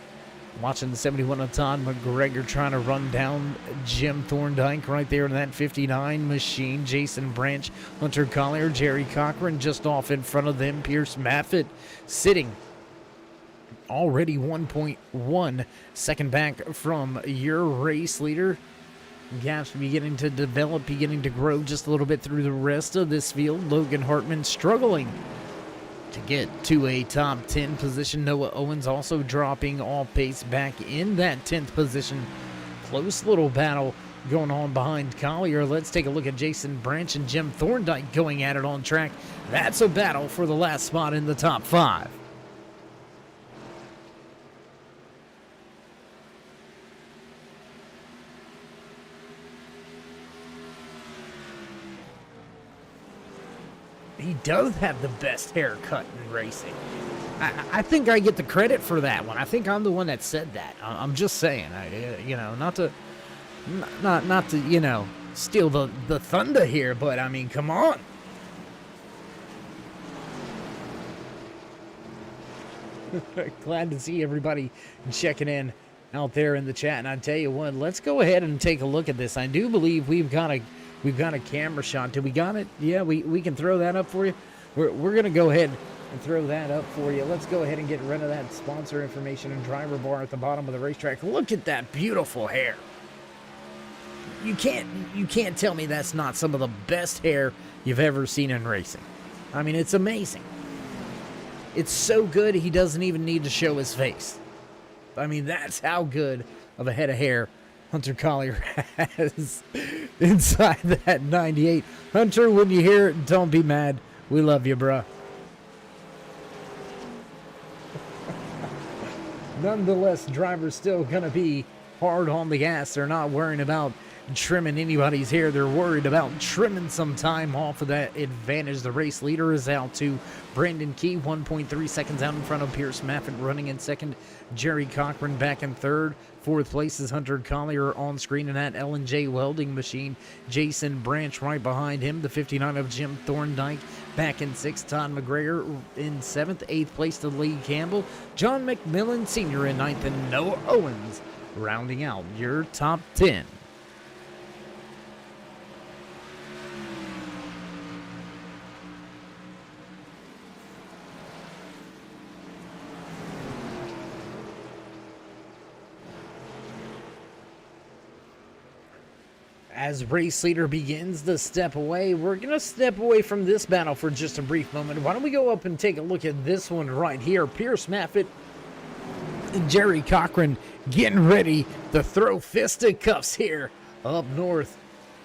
Watching the 71 of Todd McGregor trying to run down Jim Thorndike right there in that 59 machine. Jason Branch, Hunter Collier, Jerry Cochran just off in front of them. Pierce Maffitt sitting already 1.1 second back from your race leader. Gaps beginning to develop, beginning to grow just a little bit through the rest of this field. Logan Hartman struggling to get to a top 10 position. Noah Owens also dropping off pace back in that 10th position. Close little battle going on behind Collier. Let's take a look at Jason Branch and Jim Thorndike going at it on track. That's a battle for the last spot in the top 5. He does have the best haircut in racing. I think I get the credit for that one. I think I'm the one that said that. I'm just saying, not to steal the thunder here, but I mean, come on. Glad to see everybody checking in out there in the chat. And I tell you what, let's go ahead and take a look at this. I do believe we've got a camera shot. Do we got it? Yeah, we can throw that up for you. We're going to go ahead and throw that up for you. Let's go ahead and get rid of that sponsor information and driver bar at the bottom of the racetrack. Look at that beautiful hair. You can't tell me that's not some of the best hair you've ever seen in racing. I mean, it's amazing. It's so good he doesn't even need to show his face. I mean, that's how good of a head of hair Hunter Collier has inside that 98. Hunter, when you hear it, don't be mad. We love you, bruh. Nonetheless, drivers still going to be hard on the gas. They're not worrying about trimming anybody's hair. They're worried about trimming some time off of that advantage. The race leader is out to Brandon Key, 1.3 seconds out in front of Pierce Maffitt, running in second. Jerry Cochran back in third. Fourth place is Hunter Collier on screen in that L&J welding machine. Jason Branch right behind him. The 59 of Jim Thorndike back in sixth. Todd McGregor in seventh. Eighth place to Lee Campbell. John McMillan Sr. in ninth, and Noah Owens rounding out your top 10. As race leader begins to step away, we're going to step away from this battle for just a brief moment. Why don't we go up and take a look at this one right here. Pierce Maffitt and Jerry Cochran getting ready to throw fisticuffs here up north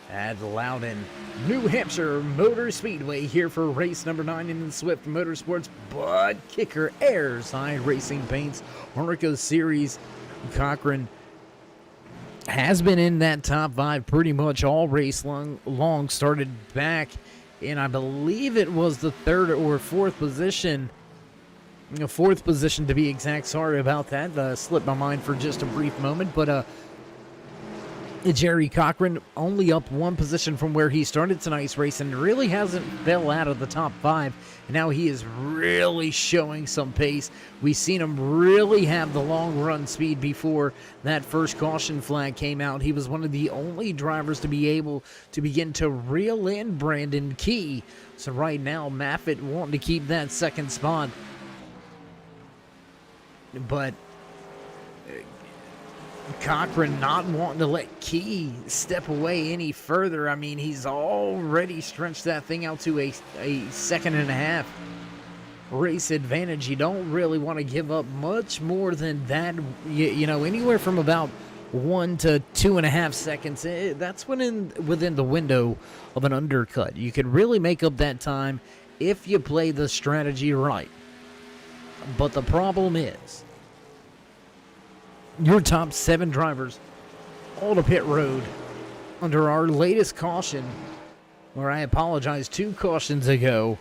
at Loudon, New Hampshire Motor Speedway, here for race number 9 in the Swift MotorSports BUTTKICKER Ayers iRacing Paints ARCA Series. Cochran has been in that top 5 pretty much all race long. Started back in, I believe it was the 3rd or 4th position. 4th position to be exact. Sorry about that. Slipped my mind for just a brief moment. But Jerry Cochran only up 1 position from where he started tonight's race and really hasn't fell out of the top 5. And now he is really showing some pace. We've seen him really have the long run speed before that first caution flag came out. He was one of the only drivers to be able to begin to reel in Brandon Key. So right now, Maffitt wanting to keep that 2nd spot. But Cochran not wanting to let Key step away any further. I mean, he's already stretched that thing out to a 2.5 race advantage. You don't really want to give up much more than that. You know, anywhere from about 1 to 2.5 seconds. That's within the window of an undercut. You could really make up that time if you play the strategy right. But the problem is, your top 7 drivers all to pit road under our latest caution, or I apologize, 2 cautions ago.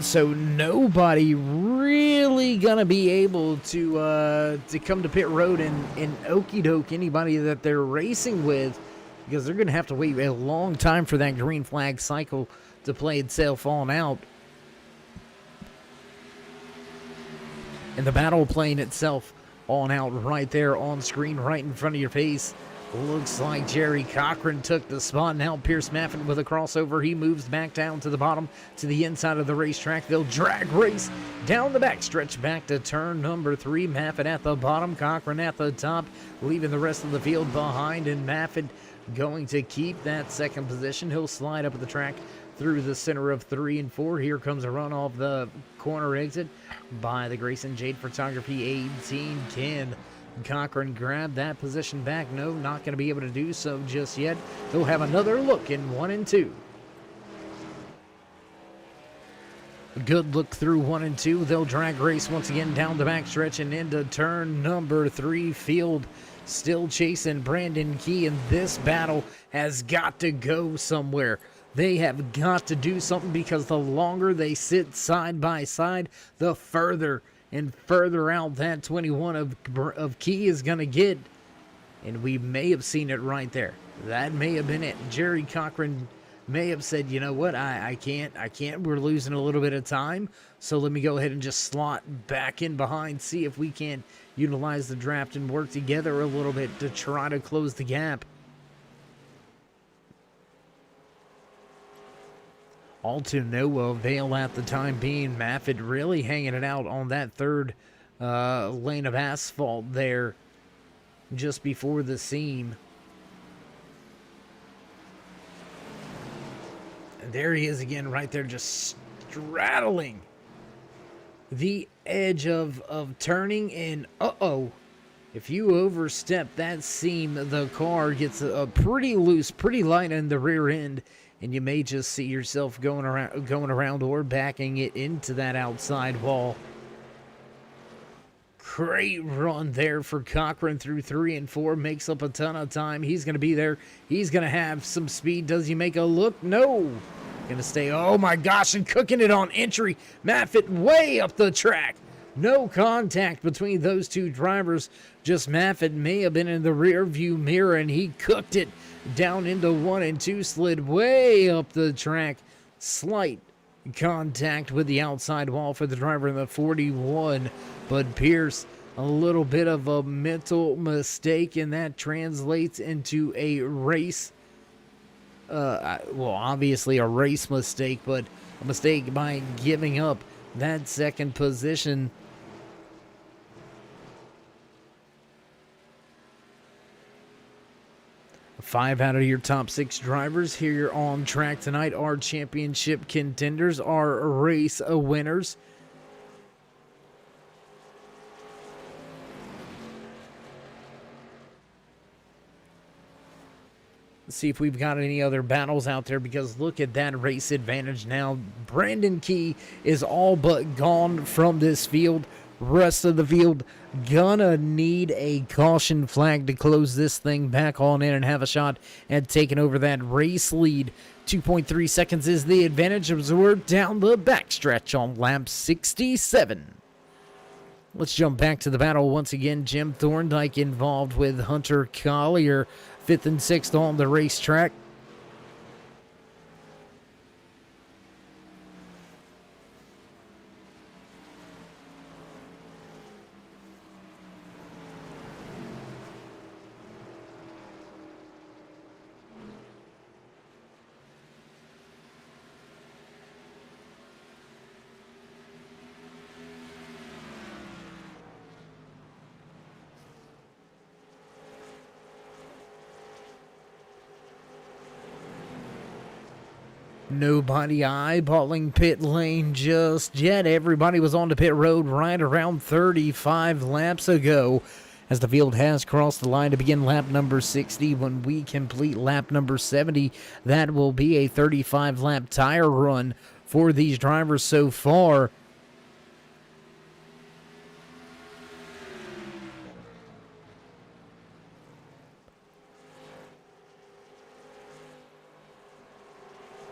So nobody really gonna be able to come to pit road and okey doke anybody that they're racing with, because they're gonna have to wait a long time for that green flag cycle to play itself on out. And the battle playing itself on out right there on screen, right in front of your face. Looks like Jerry Cochran took the spot. Now Pierce Maffitt with a crossover. He moves back down to the bottom, to the inside of the racetrack. They'll drag race down the back stretch back to turn number 3. Maffitt at the bottom, Cochran at the top, leaving the rest of the field behind. And Maffitt going to keep that 2nd position. He'll slide up the track through the center of 3 and 4. Here comes a run off the corner exit by the Grayson Jade Photography 18. Can Cochran grab that position back? No, not going to be able to do so just yet. They'll have another look in 1 and 2. A good look through 1 and 2. They'll drag race once again down the backstretch and into turn number 3. Field still chasing Brandon Key, and this battle has got to go somewhere. They have got to do something, because the longer they sit side by side, the further and further out that 21 of Key is going to get. And we may have seen it right there. That may have been it. Jerry Cochran may have said, you know what, I can't. We're losing a little bit of time. So let me go ahead and just slot back in behind, see if we can utilize the draft and work together a little bit to try to close the gap. All to no avail at the time being. Maffitt really hanging it out on that 3rd lane of asphalt there just before the seam. And there he is again right there, just straddling the edge of turning. And if you overstep that seam, the car gets a pretty loose, pretty light in the rear end. And you may just see yourself going around or backing it into that outside wall. Great run there for Cochran through 3 and 4. Makes up a ton of time. He's going to be there. He's going to have some speed. Does he make a look? No. Going to stay. Oh, my gosh. And cooking it on entry. Maffitt way up the track. No contact between those 2 drivers. Just Maffitt may have been in the rear view mirror, and he cooked it down into 1 and 2, slid way up the track. Slight contact with the outside wall for the driver in the 41. But Pierce, a little bit of a mental mistake, and that translates into a race. Well, obviously a race mistake, but a mistake by giving up that 2nd position. Five out of your top 6 drivers here on track tonight are championship contenders, are race winners. Let's see if we've got any other battles out there, because look at that race advantage now. Brandon Key is all but gone from this field. Rest of the field gonna need a caution flag to close this thing back on in and have a shot at taking over that race lead. 2.3 seconds is the advantage as we're down the backstretch on lap 67. Let's jump back to the battle once again. Jim Thorndike involved with Hunter Collier, 5th and 6th on the racetrack. Nobody eyeballing pit lane just yet. Everybody was on the pit road right around 35 laps ago, as the field has crossed the line to begin lap number 60. When we complete lap number 70, that will be a 35-lap tire run for these drivers so far.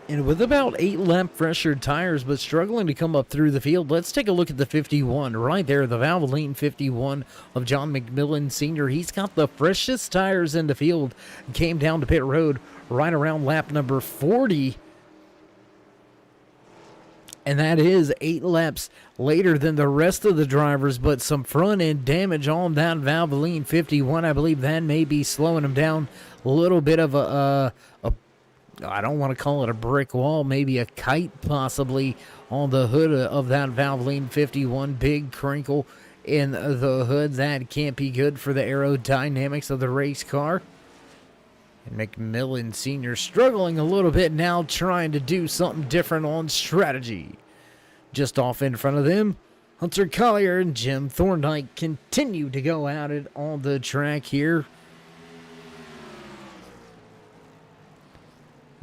And with about 8-lap fresher tires, but struggling to come up through the field, let's take a look at the 51 right there, the Valvoline 51 of John McMillan Sr. He's got the freshest tires in the field. Came down to pit road right around lap number 40. And that is 8 laps later than the rest of the drivers, but some front-end damage on that Valvoline 51. I believe that may be slowing him down a little bit of I don't want to call it a brick wall, maybe a kite possibly on the hood of that Valvoline 51. Big crinkle in the hood. That can't be good for the aerodynamics of the race car. And McMillan Sr. struggling a little bit now, trying to do something different on strategy. Just off in front of them, Hunter Collier and Jim Thorndike continue to go at it on the track here.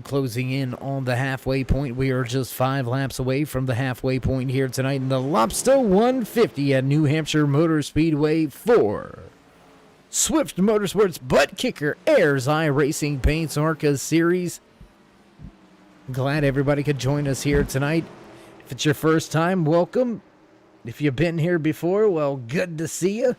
Closing in on the halfway point. We are just 5 laps away from the halfway point here tonight in the Lobster 150 at New Hampshire Motor Speedway 4. Swift Motorsports Butt Kicker Ayers iRacing Paints ARCA Series. Glad everybody could join us here tonight. If it's your first time, welcome. If you've been here before, well, good to see you.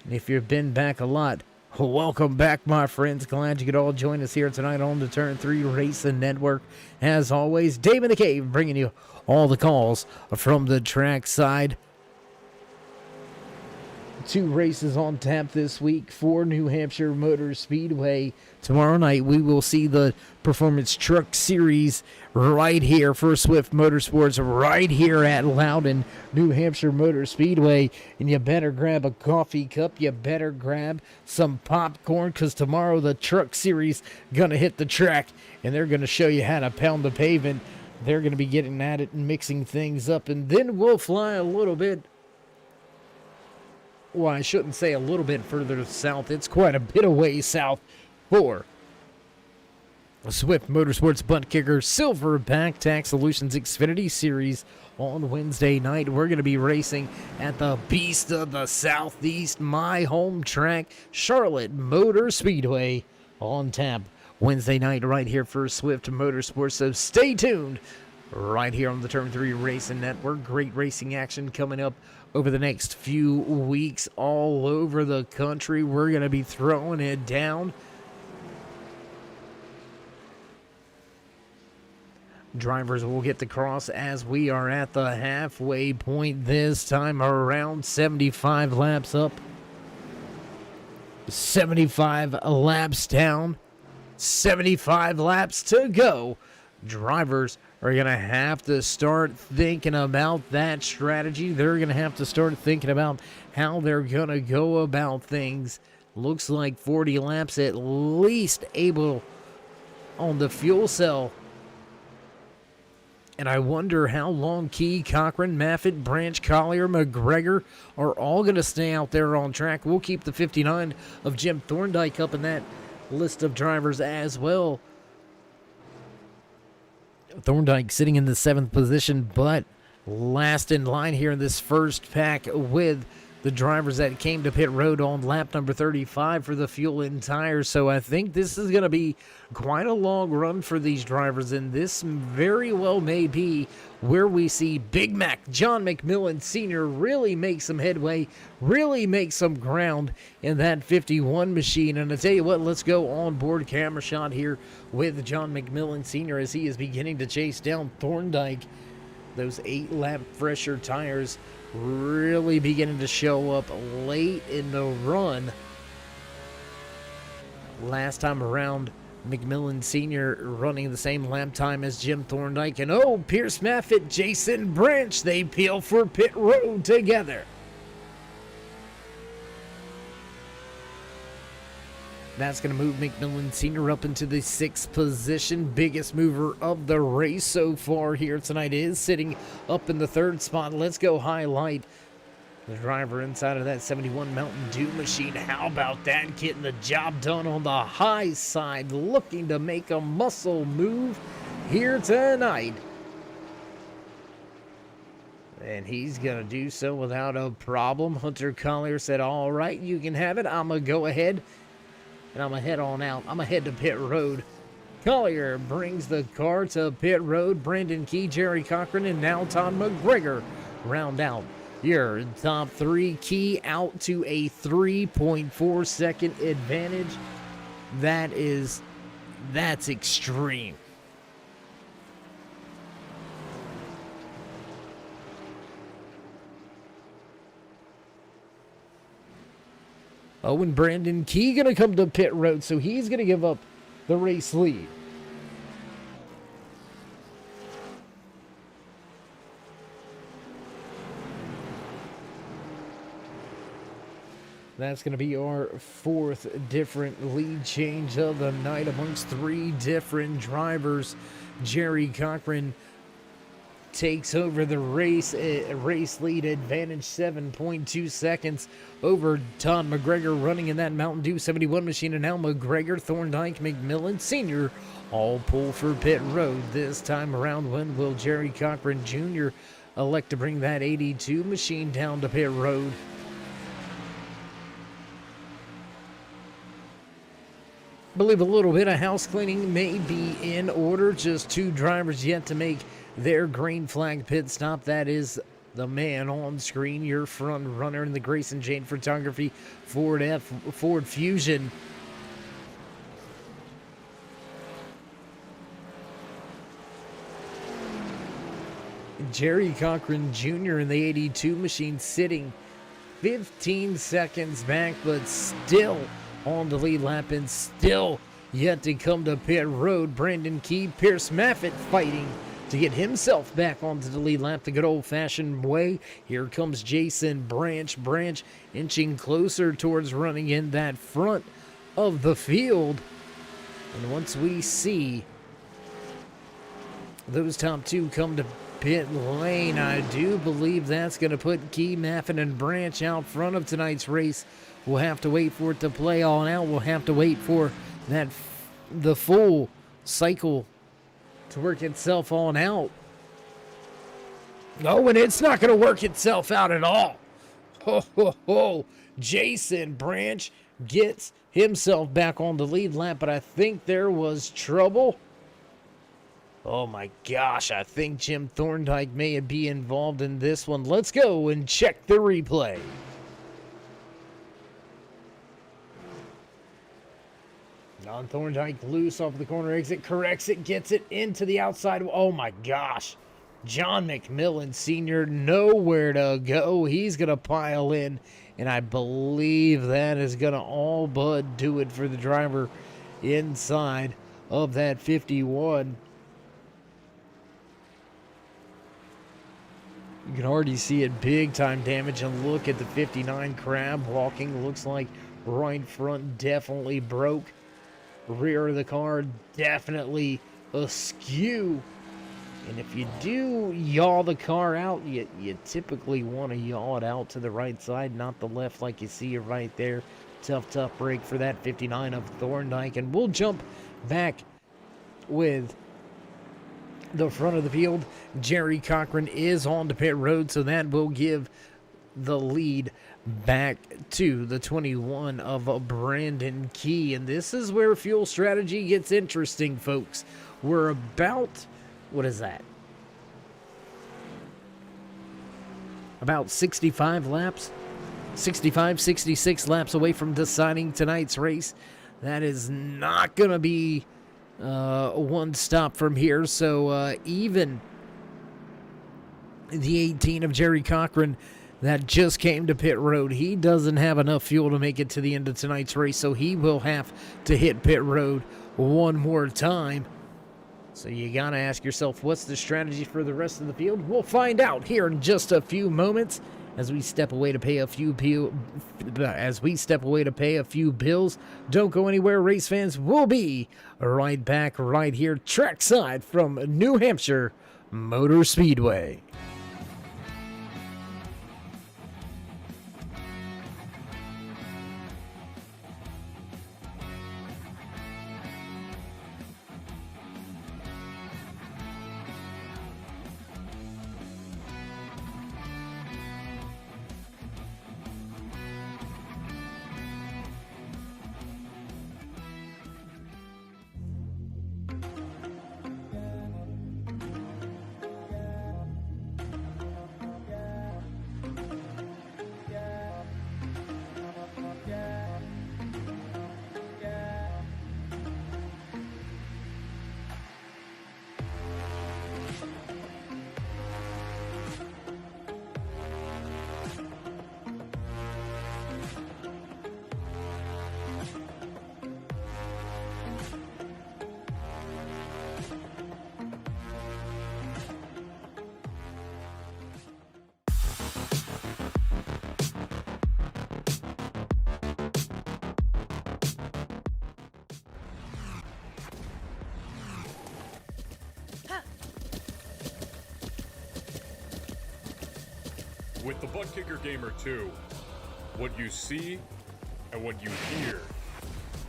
And if you've been back a lot, welcome back, my friends. Glad you could all join us here tonight on the Turn 3 Racing Network. As always, Dave in the Cave bringing you all the calls from the track side. 2 races on tap this week for New Hampshire Motor Speedway. Tomorrow night we will see the Performance Truck Series right here for Swift Motorsports, right here at Loudon, New Hampshire Motor Speedway. And you better grab a coffee cup, you better grab some popcorn, because tomorrow the Truck Series gonna hit the track and they're gonna show you how to pound the pavement. They're gonna be getting at it and mixing things up, and then we'll fly a little bit. Well, I shouldn't say a little bit further south. It's quite a bit away south for Swift Motorsports Butt Kicker Silverback Tax Solutions Xfinity Series on Wednesday night. We're going to be racing at the Beast of the Southeast, my home track, Charlotte Motor Speedway, on tap Wednesday night right here for Swift Motorsports. So stay tuned right here on the Turn 3 Racing Network. Great racing action coming up over the next few weeks all over the country. We're going to be throwing it down. Drivers will get the cross as we are at the halfway point this time around. 75 laps up, 75 laps down, 75 laps to go. Drivers are going to have to start thinking about that strategy. They're going to have to start thinking about how they're going to go about things. Looks like 40 laps at least able on the fuel cell. And I wonder how long Key, Cochran, Maffitt, Branch, Collier, McGregor are all going to stay out there on track. We'll keep the 59 of Jim Thorndike up in that list of drivers as well. Thorndike sitting in the 7th position, but last in line here in this first pack with the drivers that came to pit road on lap number 35 for the fuel and tires. So I think this is going to be quite a long run for these drivers, and this very well may be where we see Big Mac John McMillan Sr. really make some headway, really make some ground in that 51 machine. And I tell you what, let's go on board camera shot here with John McMillan Sr. as he is beginning to chase down Thorndike. Those 8-lap fresher tires really beginning to show up late in the run. Last time around, McMillan Sr. running the same lap time as Jim Thorndike. And oh, Pierce Maffitt, Jason Branch, they peel for pit road together. That's going to move McMillan Sr. up into the 6th position. Biggest mover of the race so far here tonight is sitting up in the 3rd spot. Let's go highlight the driver inside of that 71 Mountain Dew machine. How about that? Getting the job done on the high side, looking to make a muscle move here tonight. And he's going to do so without a problem. Hunter Collier said, all right, you can have it. I'm going to go ahead and I'm going to head on out. I'm going to head to pit road. Collier brings the car to pit road. Brandon Key, Jerry Cochran, and now Todd McGregor round out your top 3. Key out to a 3.4 second advantage. That's extreme. Oh, and Brandon Key going to come to pit road, so he's going to give up the race lead. That's going to be our 4th different lead change of the night amongst 3 different drivers. Jerry Cochran takes over the race lead advantage, 7.2 seconds over Todd McGregor running in that Mountain Dew 71 machine. And now McGregor, Thorndike, McMillan Sr. all pull for pit road this time around. When will Jerry Cochran Jr. elect to bring that 82 machine down to pit road? I believe a little bit of house cleaning may be in order. Just 2 drivers yet to make their green flag pit stop. That is the man on screen, your front runner in the Grayson Jane Photography Ford Fusion. Jerry Cochran Jr. in the 82 machine sitting 15 seconds back, but still on the lead lap and still yet to come to pit road. Brandon Key, Pierce Maffitt fighting to get himself back onto the lead lap the good old-fashioned way. Here comes Jason Branch. Branch inching closer towards running in that front of the field. And once we see those top 2 come to pit lane, I do believe that's going to put Key, Maffitt, and Branch out front of tonight's race. We'll have to wait for it to play on out. We'll have to wait for the full cycle to work itself on out. No, and it's not going to work itself out at all. Ho, ho, ho. Jason Branch gets himself back on the lead lap, but I think there was trouble. Oh my gosh, I think Jim Thorndike may be involved in this one. Let's go and check the replay. On Thorndike, loose off the corner exit, corrects it, gets it into the outside. Oh my gosh. John McMillan Sr. nowhere to go. He's going to pile in, and I believe that is going to all but do it for the driver inside of that 51. You can already see it, big time damage, and look at the 59 Crab walking. Looks like right front definitely broke. Rear of the car definitely askew. And if you do yaw the car out, you typically want to yaw it out to the right side, not the left like you see right there. Tough break for that 59 of Thorndike. And we'll jump back with the front of the field. Jerry Cochran is on to pit road, so that will give the lead back to the 21 of Brandon Key. And this is where fuel strategy gets interesting, folks. We're about, what is that? About 65 laps, 65, 66 laps away from deciding tonight's race. That is not going to be one stop from here. So even the 18 of Jerry Cochran that just came to pit road, he doesn't have enough fuel to make it to the end of tonight's race, so he will have to hit pit road one more time. So you got to ask yourself, what's the strategy for the rest of the field? We'll find out here in just a few moments as we step away to pay a few bills. Don't go anywhere, race fans. We'll be right back right here trackside from New Hampshire Motor Speedway. With the Butt Kicker Gamer 2, what you see and what you hear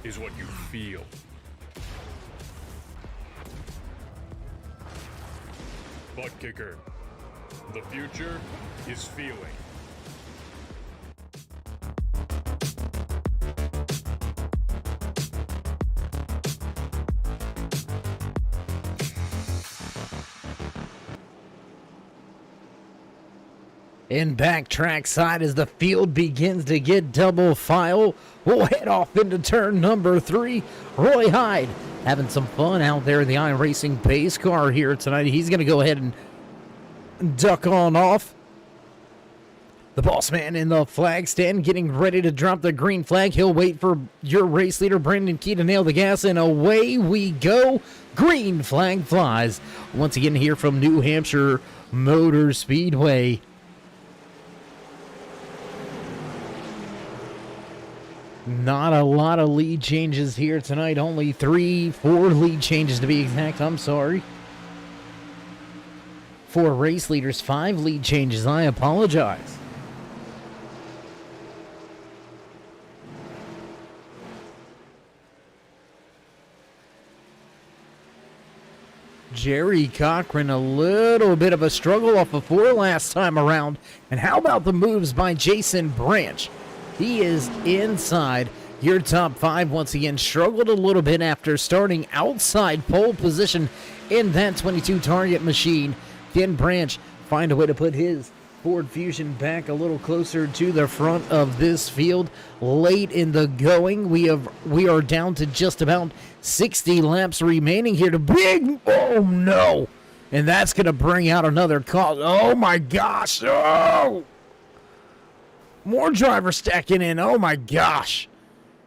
is what you feel. Butt Kicker. The future is feeling. In backtrack side as the field begins to get double file. We'll head off into turn number 3. Roy Hyde having some fun out there in the iRacing pace car here tonight. He's going to go ahead and duck on off. The boss man in the flag stand getting ready to drop the green flag. He'll wait for your race leader, Brandon Key, to nail the gas, and away we go. Green flag flies. Once again here from New Hampshire Motor Speedway. Not a lot of lead changes here tonight. Only 4 lead changes to be exact. I'm sorry. 4 race leaders, 5 lead changes. I apologize. Jerry Cochran, a little bit of a struggle off of 4 last time around. And how about the moves by Jason Branch? He is inside your top 5 once again. Struggled a little bit after starting outside pole position in that 22 target machine. Ken Branch find a way to put his Ford Fusion back a little closer to the front of this field. Late in the going, we are down to just about 60 laps remaining here to big. Oh no! And that's going to bring out another call. Oh my gosh! Oh! More drivers stacking in. Oh, my gosh.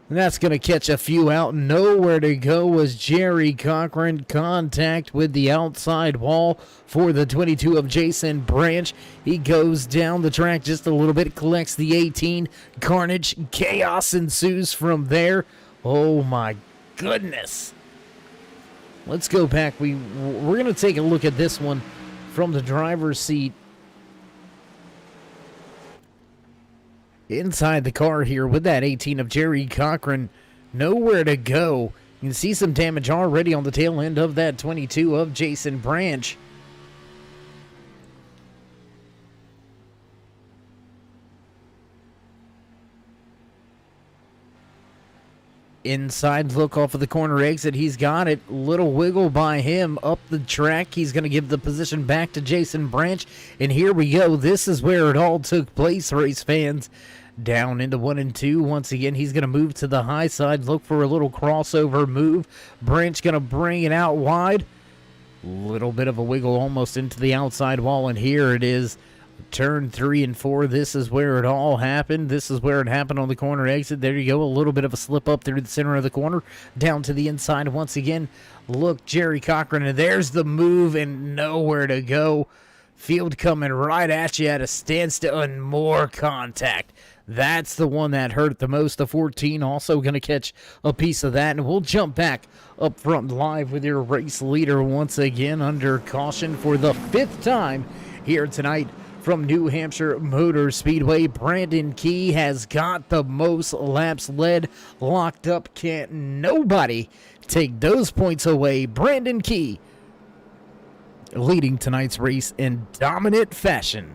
And that's going to catch a few out. Nowhere to go was Jerry Cochran. Contact with the outside wall for the 22 of Jason Branch. He goes down the track just a little bit, collects the 18. Carnage, chaos ensues from there. Oh, my goodness. Let's go back. We're going to take a look at this one from the driver's seat. Inside the car here with that 18 of Jerry Cochran. Nowhere to go. You can see some damage already on the tail end of that 22 of Jason Branch. Inside look off of the corner exit. He's got it. Little wiggle by him up the track. He's going to give the position back to Jason Branch. And here we go. This is where it all took place, race fans. Down into 1 and 2. Once again, he's going to move to the high side. Look for a little crossover move. Branch going to bring it out wide. Little bit of a wiggle almost into the outside wall. And here it is. Turn 3 and 4. This is where it all happened. This is where it happened on the corner exit. There you go. A little bit of a slip up through the center of the corner. Down to the inside once again. Look, Jerry Cochran. And there's the move and nowhere to go. Field coming right at you at a standstill and more contact. That's the one that hurt the most. The 14 also going to catch a piece of that. And we'll jump back up front live with your race leader once again under caution for the 5th time here tonight. From New Hampshire Motor Speedway, Brandon Key has got the most laps led locked up. Can't nobody take those points away. Brandon Key leading tonight's race in dominant fashion.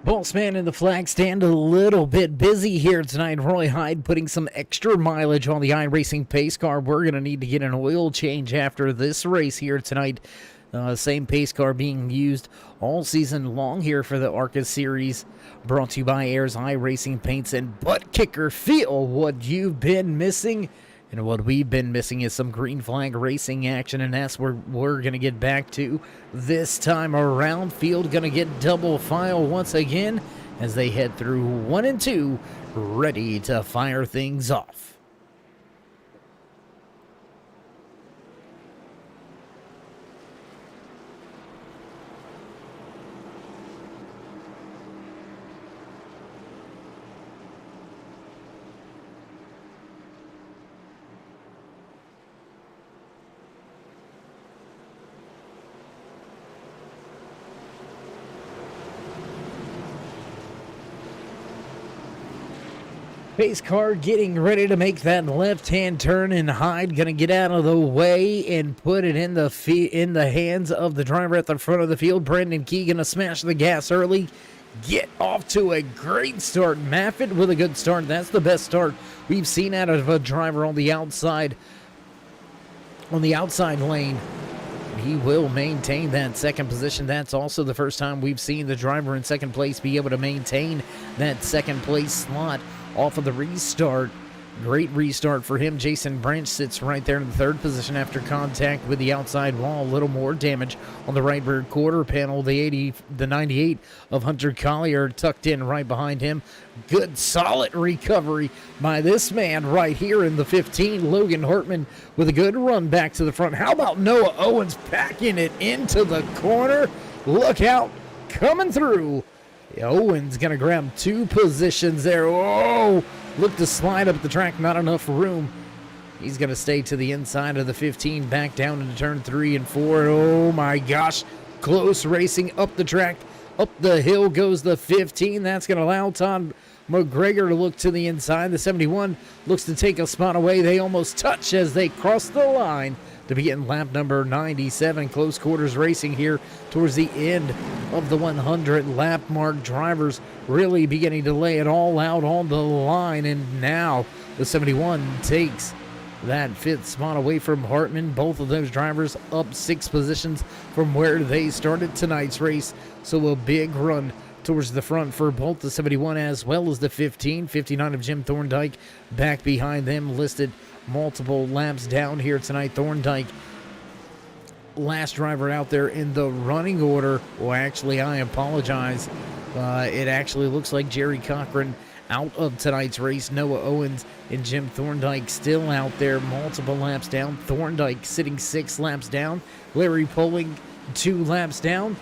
Boss man in the flag stand a little bit busy here tonight. Roy Hyde putting some extra mileage on the iRacing pace car. We're going to need to get an oil change after this race here tonight. Same pace car being used all season long here for the ARCA series. Brought to you by Ayers iRacing Paints and Butt Kicker. Feel what you've been missing. And what we've been missing is some green flag racing action, and that's where we're going to get back to this time around. Field going to get double file once again as they head through 1 and 2, ready to fire things off. Pace car getting ready to make that left-hand turn, and Hyde going to get out of the way and put it in the hands of the driver at the front of the field. Brandon Key going to smash the gas early, get off to a great start. Maffitt with a good start. That's the best start we've seen out of a driver on the outside lane. He will maintain that second position. That's also the first time we've seen the driver in second place be able to maintain that second place slot off of the restart. Great restart for him. Jason Branch sits right there in the third position after contact with the outside wall. A little more damage on the right rear quarter panel. The 98 of Hunter Collier tucked in right behind him. Good solid recovery by this man right here in the 15. Logan Hartman with a good run back to the front. How about Noah Owens packing it into the corner? Look out, coming through. Owens going to grab two positions there. Oh, look to slide up the track, not enough room. He's going to stay to the inside of the 15, back down into turn 3 and 4. Oh my gosh, close racing up the track. Up the hill goes the 15. That's going to allow Todd McGregor to look to the inside. The 71 looks to take a spot away. They almost touch as they cross the line to begin lap number 97. Close quarters racing here towards the end of the 100 lap mark. Drivers really beginning to lay it all out on the line, and now the 71 takes that 5th spot away from Hartman. Both of those drivers up 6 positions from where they started tonight's race, so a big run towards the front for both the 71 as well as the 15. 59 of Jim Thorndike back behind them, listed multiple laps down here tonight. Thorndike, last driver out there in the running order. Well, actually, I apologize. It actually looks like Jerry Cochran out of tonight's race. Noah Owens and Jim Thorndike still out there, multiple laps down. Thorndike sitting 6 laps down. Larry Poling 2 laps down.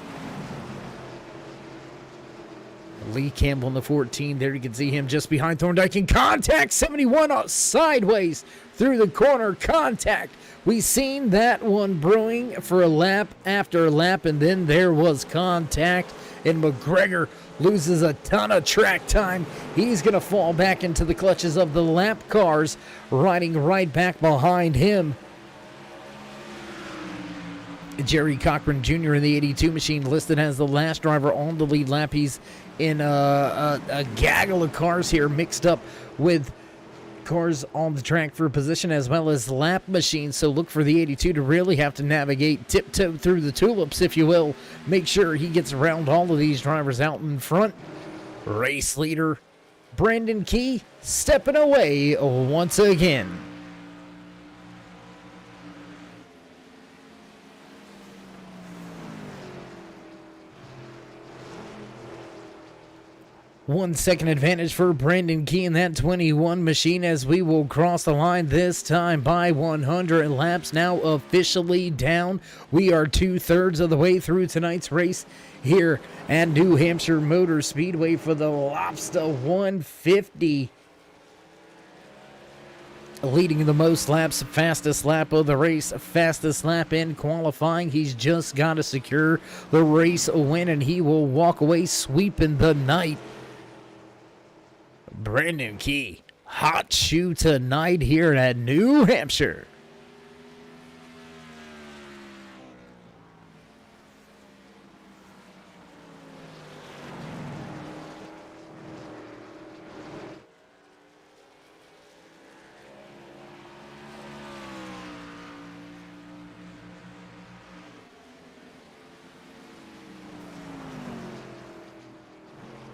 Lee Campbell in the 14. There you can see him just behind Thorndike in contact. 71 sideways through the corner. Contact. We seen that one brewing for a lap after a lap, and then there was contact, and McGregor loses a ton of track time. He's going to fall back into the clutches of the lap cars, riding right back behind him. Jerry Cochran Jr. in the 82 machine, listed as the last driver on the lead lap. He's in a gaggle of cars here, mixed up with cars on the track for position as well as lap machines. So look for the 82 to really have to navigate, tiptoe through the tulips, if you will. Make sure he gets around all of these drivers out in front. Race leader Brandon Key stepping away once again. One second advantage for Brandon Key in that 21 machine as we will cross the line this time by 100 laps. Now officially down. We are 2/3 of the way through tonight's race here at New Hampshire Motor Speedway for the Lobster 150. Leading the most laps, fastest lap of the race, fastest lap in qualifying. He's just got to secure the race win, and he will walk away sweeping the night. Brandon Key, hot shoe tonight here at New Hampshire.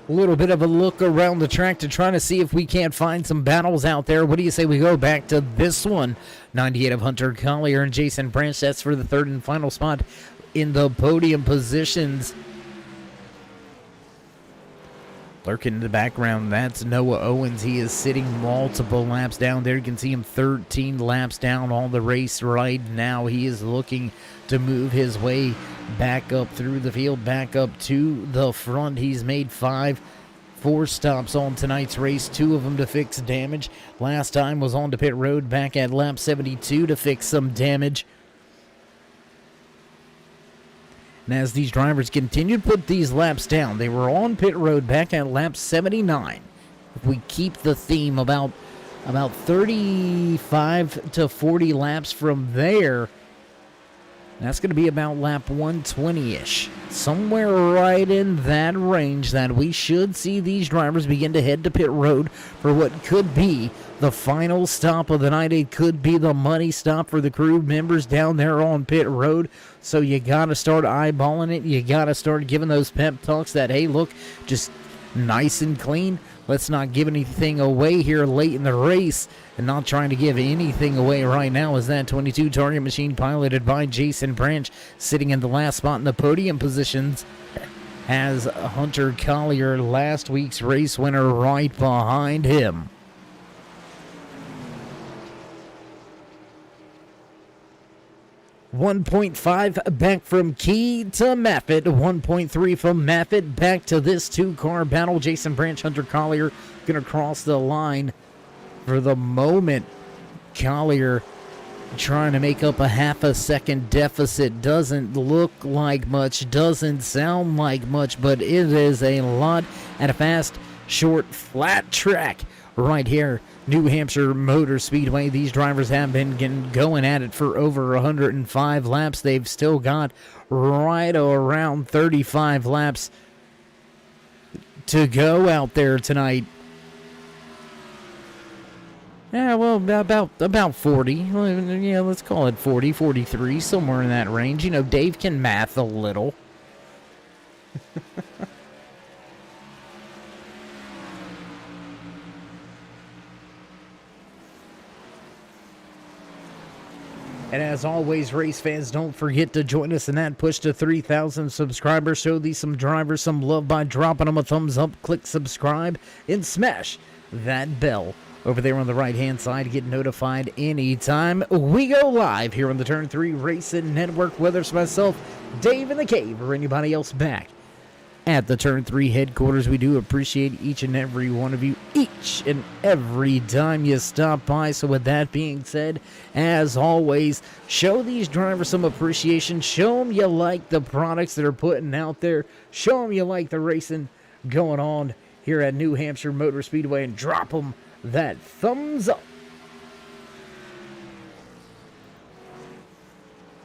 A little bit of a look around the track to try to see if we can't find some battles out there. What do you say we go back to this one? 98 of Hunter Collier and Jason Branch. That's for the 3rd and final spot in the podium positions. Lurking in the background, that's Noah Owens. He is sitting multiple laps down there. You can see him 13 laps down on the race right now. He is looking to move his way back up through the field, back up to the front. He's made 4 stops on tonight's race, 2 of them to fix damage. Last time was on to pit road back at lap 72 to fix some damage. And as these drivers continue to put these laps down, they were on pit road back at lap 79. If we keep the theme about 35 to 40 laps from there, that's going to be about lap 120-ish. Somewhere right in that range that we should see these drivers begin to head to pit road for what could be the final stop of the night. It could be the money stop for the crew members down there on pit road. So you got to start eyeballing it. You got to start giving those pep talks that, hey, look, just nice and clean. Let's not give anything away here late in the race, and not trying to give anything away right now as that 22 target machine piloted by Jason Branch sitting in the last spot in the podium positions has Hunter Collier, last week's race winner, right behind him. $1.5 back from Key to Maffitt. 1.3 from Maffitt back to this 2-car battle. Jason Branch, Hunter Collier going to cross the line for the moment. Collier trying to make up a half a second deficit. Doesn't look like much, doesn't sound like much, but it is a lot at a fast, short, flat track right here, New Hampshire Motor Speedway. These drivers have been going at it for over 105 laps. They've still got right around 35 laps to go out there tonight. Yeah, well, about 40. Yeah, let's call it 40, 43, somewhere in that range. You know, Dave can math a little. And as always, race fans, don't forget to join us in that push to 3,000 subscribers. Show these some drivers some love by dropping them a thumbs up, click subscribe, and smash that bell over there on the right-hand side to get notified anytime we go live here on the Turn 3 Racing Network, whether it's myself, Dave in the Cave, or anybody else back at the Turn 3 headquarters. We do appreciate each and every one of you, each and every time you stop by. So with that being said, as always, show these drivers some appreciation. Show them you like the products that are putting out there. Show them you like the racing going on here at New Hampshire Motor Speedway, and drop them that thumbs up.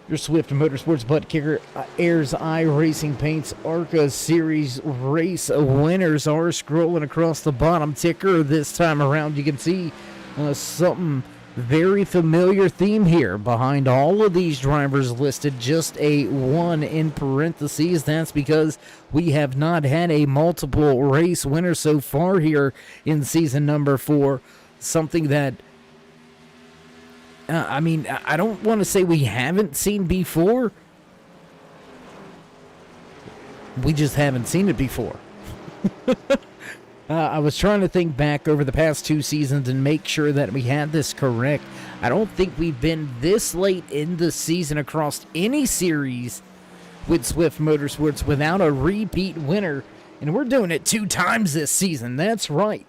Your Swift Motorsports butt kicker, Ayers iRacing Paints ARCA Series race winners are scrolling across the bottom ticker. This time around, you can see something very familiar theme here behind all of these drivers listed. Just a 1 in parentheses. That's because we have not had a multiple race winner so far here in season number 4. Something that I don't want to say we haven't seen before. We just haven't seen it before. I was trying to think back over the past 2 seasons and make sure that we had this correct. I don't think we've been this late in the season across any series with Swift Motorsports without a repeat winner. And we're doing it 2 times this season. That's right.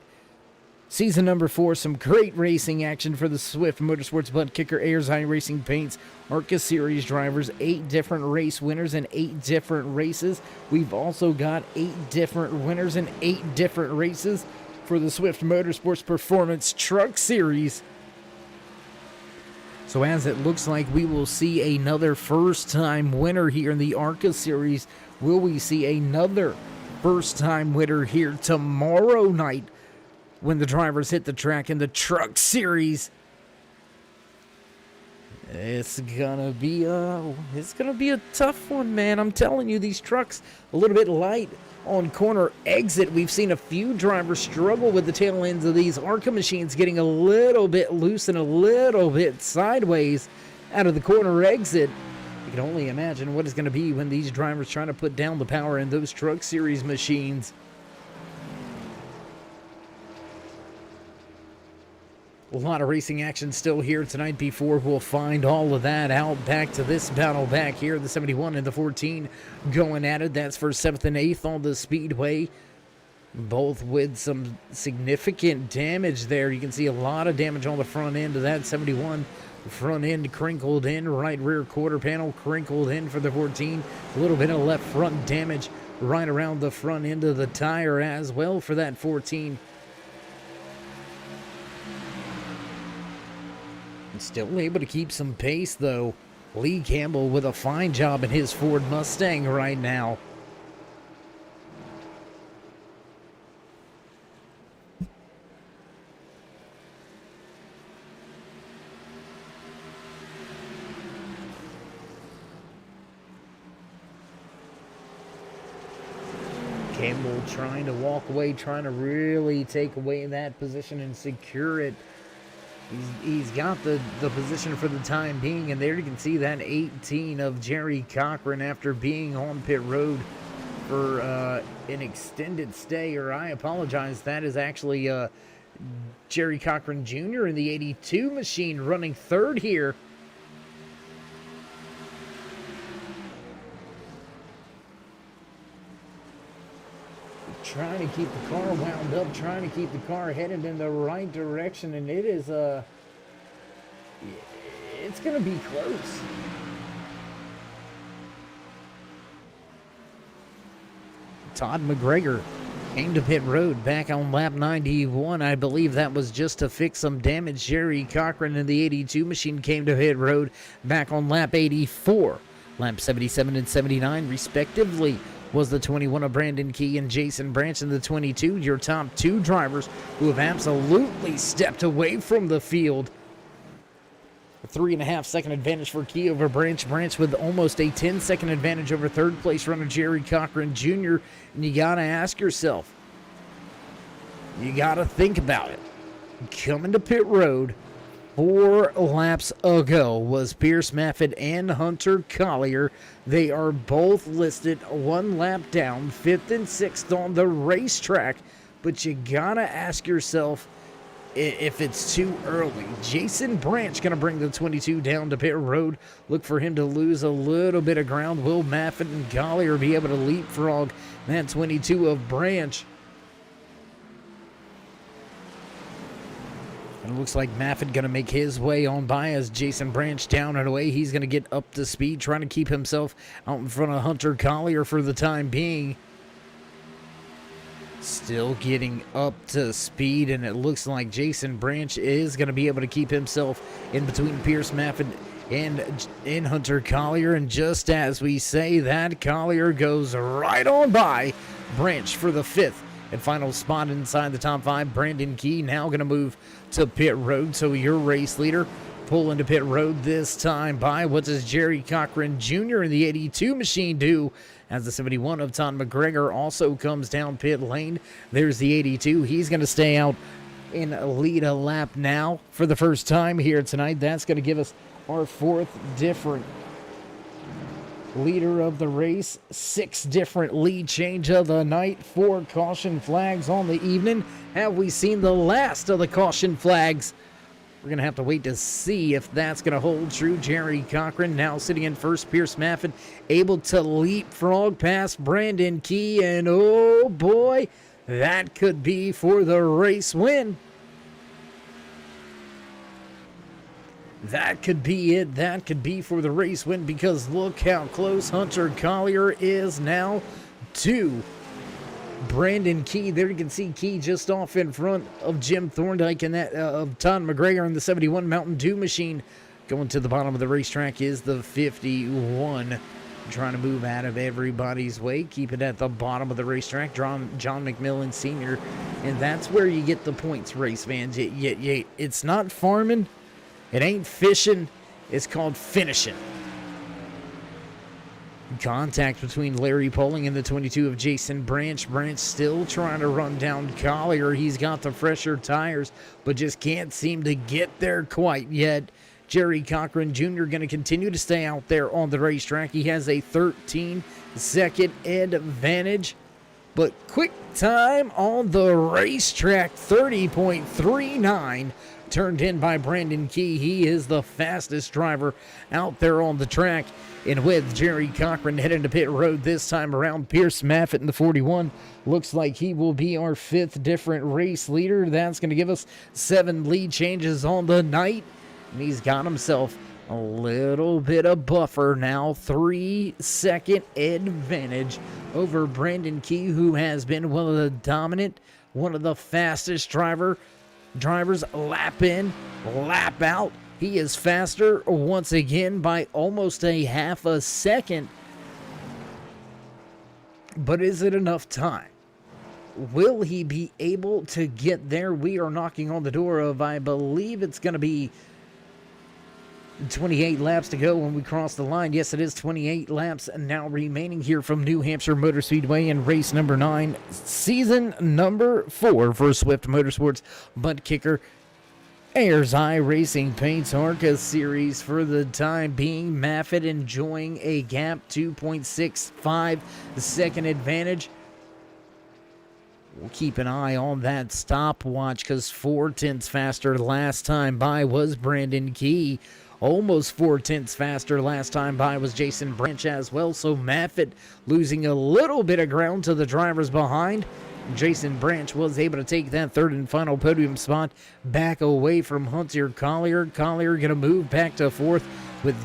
Season number 4, some great racing action for the Swift Motorsports butt kicker, Ayers iRacing Paints ARCA Series drivers. 8 different race winners in 8 different races. We've also got 8 different winners in 8 different races for the Swift Motorsports Performance Truck Series. So as it looks like we will see another first-time winner here in the ARCA Series, will we see another first-time winner here tomorrow night when the drivers hit the track in the Truck Series? It's gonna be a tough one, man. I'm telling you, these trucks a little bit light on corner exit. We've seen a few drivers struggle with the tail ends of these ARCA machines getting a little bit loose and a little bit sideways out of the corner exit. You can only imagine what it's going to be when these drivers trying to put down the power in those Truck Series machines. A lot of racing action still here tonight before we'll find all of that out. Back to this battle back here, the 71 and the 14 going at it. That's for 7th and 8th on the speedway, both with some significant damage there. You can see a lot of damage on the front end of that 71. Front end crinkled in, right rear quarter panel crinkled in for the 14. A little bit of left front damage right around the front end of the tire as well for that 14. Still able to keep some pace, though. Lee Campbell with a fine job in his Ford Mustang right now. Campbell trying to walk away, trying to really take away that position and secure it. He's got the position for the time being, and there you can see that 18 of Jerry Cochran after being on pit road for an extended stay, or I apologize, that is actually Jerry Cochran Jr. in the 82 machine running third here. Trying to keep the car wound up, trying to keep the car headed in the right direction, and it is going to be close. Todd McGregor came to pit road back on lap 91. I believe that was just to fix some damage. Jerry Cochran in the 82 machine came to pit road back on lap 84. Lap 77 and 79, respectively, was the 21 of Brandon Key and Jason Branch in the 22. Your top two drivers who have absolutely stepped away from the field. A 3.5 second advantage for Key over Branch. Branch with almost a 10-second advantage over third place runner Jerry Cochran Jr. And you got to ask yourself, you got to think about it. Coming to pit road 4 laps ago was Pierce Maffett and Hunter Collier. They are both listed 1 lap down, 5th and 6th on the racetrack. But you got to ask yourself, if it's too early. Jason Branch going to bring the 22 down to pit road. Look for him to lose a little bit of ground. Will Maffett and Collier be able to leapfrog that 22 of Branch? And it looks like Maffett going to make his way on by as Jason Branch down and away. He's going to get up to speed, trying to keep himself out in front of Hunter Collier for the time being. Still getting up to speed, and it looks like Jason Branch is going to be able to keep himself in between Pierce Maffett and Hunter Collier. And just as we say that, Collier goes right on by Branch for the 5th and final spot inside the top 5. Brandon Key now going to move to pit road. So your race leader pull into pit road this time by what does Jerry Cochran Jr. in the 82 machine do? As the 71 of Todd McGregor also comes down pit lane. There's the 82. He's going to stay out in lead a lap now for the first time here tonight. That's going to give us our 4th different leader of the race. 6 different lead change of the night. 4 caution flags on the evening. Have we seen the last of the caution flags? We're going to have to wait to see if that's going to hold true. Jerry Cochran now sitting in first. Pierce Maffett able to leapfrog past Brandon Key. And oh boy, that could be for the race win. That could be it. That could be for the race win, because look how close Hunter Collier is now to Brandon Key. There you can see Key just off in front of Jim Thorndike and that of Todd McGregor in the 71 Mountain Dew machine. Going to the bottom of the racetrack is the 51. Trying to move out of everybody's way. Keep it at the bottom of the racetrack. John McMillan Sr. And that's where you get the points, race fans. It's not farming. It ain't fishing. It's called finishing. Contact between Larry Poling and the 22 of Jason Branch. Branch still trying to run down Collier. He's got the fresher tires, but just can't seem to get there quite yet. Jerry Cochran Jr. going to continue to stay out there on the racetrack. He has a 13-second advantage, but quick time on the racetrack, 30.39. Turned in by Brandon Key. He is the fastest driver out there on the track. And with Jerry Cochran heading to pit road this time around, Pierce Maffett in the 41 looks like he will be our 5th different race leader. That's going to give us 7 lead changes on the night. And he's got himself a little bit of buffer now. 3-second advantage over Brandon Key, who has been one of the dominant, one of the fastest drivers lap in, lap out. He is faster once again by almost a half a second. But is it enough time? Will he be able to get there? We are knocking on the door of, I believe it's going to be 28 laps to go when we cross the line. Yes, it is 28 laps now remaining here from New Hampshire Motor Speedway in race number 9, season number 4 for Swift Motorsports Butt Kicker Ayers iRacing Paints ARCA series. For the time being, Maffett enjoying a gap 2.65 second advantage. We'll keep an eye on that stopwatch because 4 tenths faster last time by was Brandon Key almost 4/10 faster. Last time by was Jason Branch as well. So Maffitt losing a little bit of ground to the drivers behind. Jason Branch was able to take that third and final podium spot back away from Hunter Collier. Collier going to move back to fourth with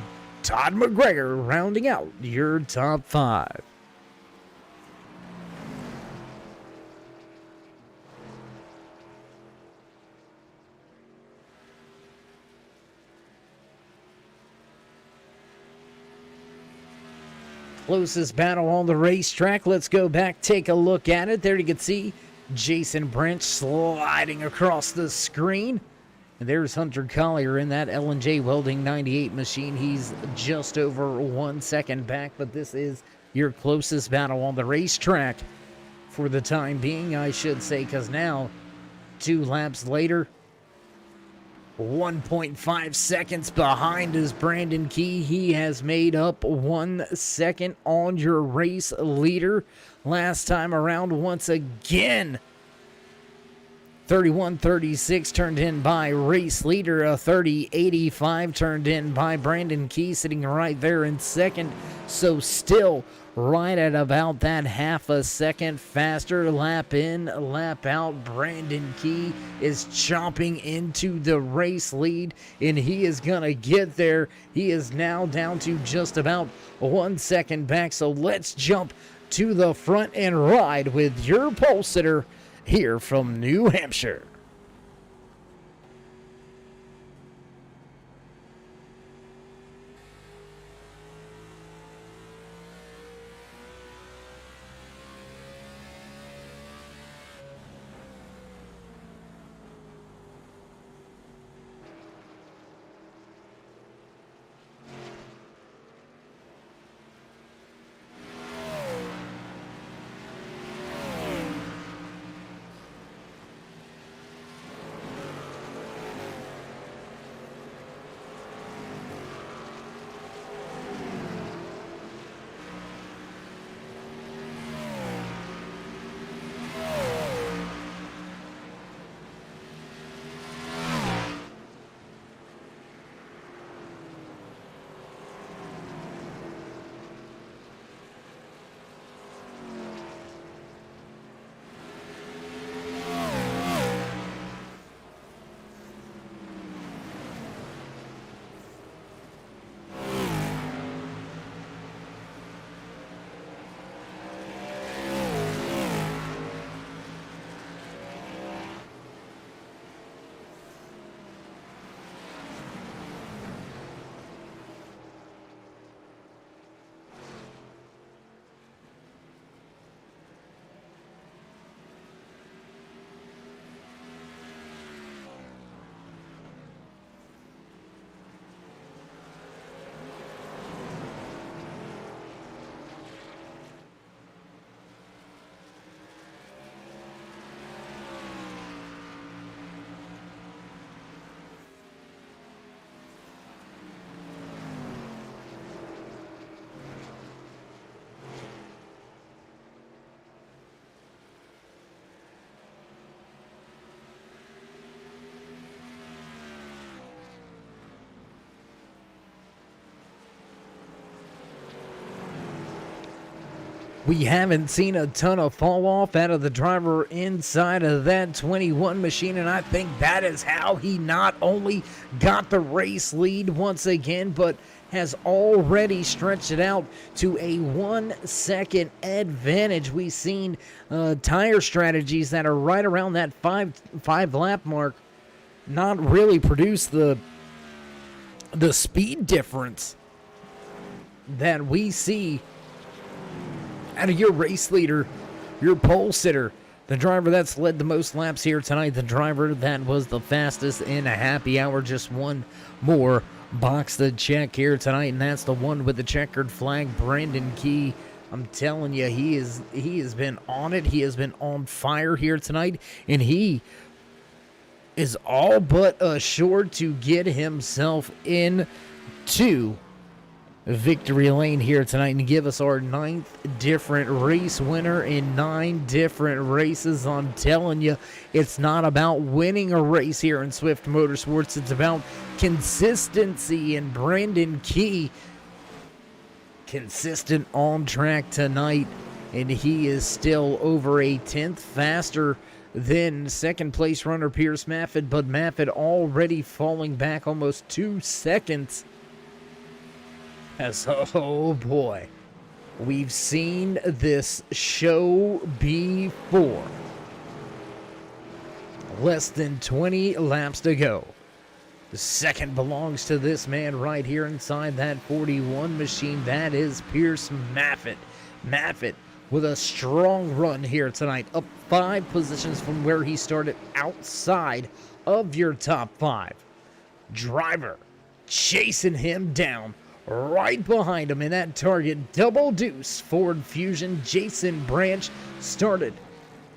Todd McGregor rounding out your top five. Closest battle on the racetrack. Let's go back, take a look at it. There you can see Jason Branch sliding across the screen. And there's Hunter Collier in that L&J Welding 98 machine. He's just over 1 second back, but this is your closest battle on the racetrack for the time being, I should say, because now, 2 laps later, 1.5 seconds behind is Brandon Key. He has made up 1 second on your race leader. Last time around, once again, 31.36 turned in by race leader. A 30.85 turned in by Brandon Key, sitting right there in second. So still right at about that half a second faster. Lap in, lap out. Brandon Key is chomping into the race lead, and he is going to get there. He is now down to just about 1 second back. So let's jump to the front and ride with your pole sitter here from New Hampshire. We haven't seen a ton of fall off out of the driver inside of that 21 machine, and I think that is how he not only got the race lead once again, but has already stretched it out to a 1 second advantage. We've seen tire strategies that are right around that five lap mark not really produce the speed difference that we see out of your race leader, your pole sitter, the driver that's led the most laps here tonight, the driver that was the fastest in a happy hour. Just one more box to check here tonight, and that's the one with the checkered flag, Brandon Key. I'm telling you, he has been on it. He has been on fire here tonight, and he is all but assured to get himself into victory lane here tonight and give us our 9th different race winner in 9 different races. I'm telling you, it's not about winning a race here in Swift Motorsports. It's about consistency, and Brandon Key consistent on track tonight, and he is still over a 10th faster than second place runner Pierce Maffett, but Maffett already falling back almost 2 seconds. As, oh boy, we've seen this show before. Less than 20 laps to go. The second belongs to this man right here inside that 41 machine. That is Pierce Maffett. Maffett with a strong run here tonight, up 5 positions from where he started, outside of your top 5. Driver chasing him down. Right behind him in that target, double deuce Ford Fusion. Jason Branch started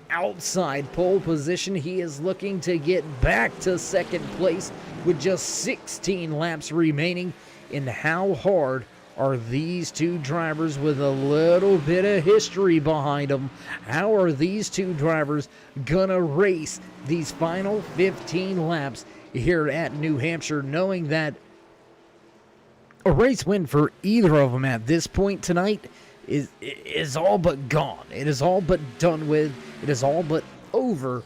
outside pole position. He is looking to get back to second place with just 16 laps remaining. And how hard are these two drivers with a little bit of history behind them? How are these two drivers gonna race these final 15 laps here at New Hampshire, knowing that a race win for either of them at this point tonight is all but gone. It is all but done with. It is all but over.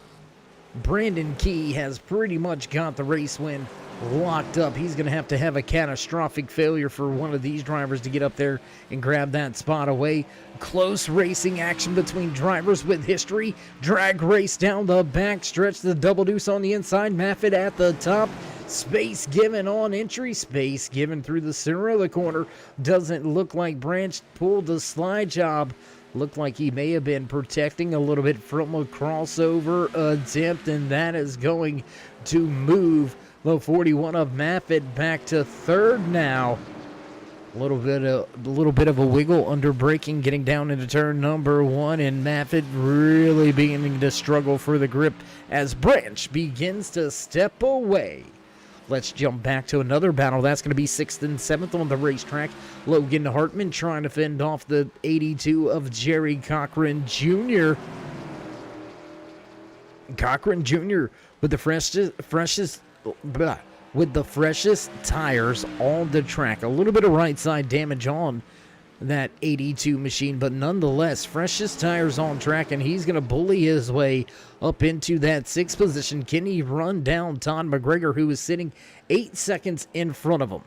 Brandon Key has pretty much got the race win locked up. He's going to have a catastrophic failure for one of these drivers to get up there and grab that spot away. Close racing action between drivers with history. Drag race down the back stretch. The double deuce on the inside. Maffett at the top. Space given on entry. Space given through the center of the corner. Doesn't look like Branch pulled the slide job. Looked like he may have been protecting a little bit from a crossover attempt, and that is going to move the 41 of Maffett back to third now. A little bit of a wiggle under braking, getting down into turn number 1, and Maffett really beginning to struggle for the grip as Branch begins to step away. Let's jump back to another battle. That's going to be 6th and 7th on the racetrack. Logan Hartman trying to fend off the 82 of Jerry Cochran Jr. Cochran Jr. with the freshest tires on the track. A little bit of right side damage on that 82 machine, but nonetheless, freshest tires on track, and he's going to bully his way up into that 6th position. Can he run down Todd McGregor, who is sitting 8 seconds in front of him?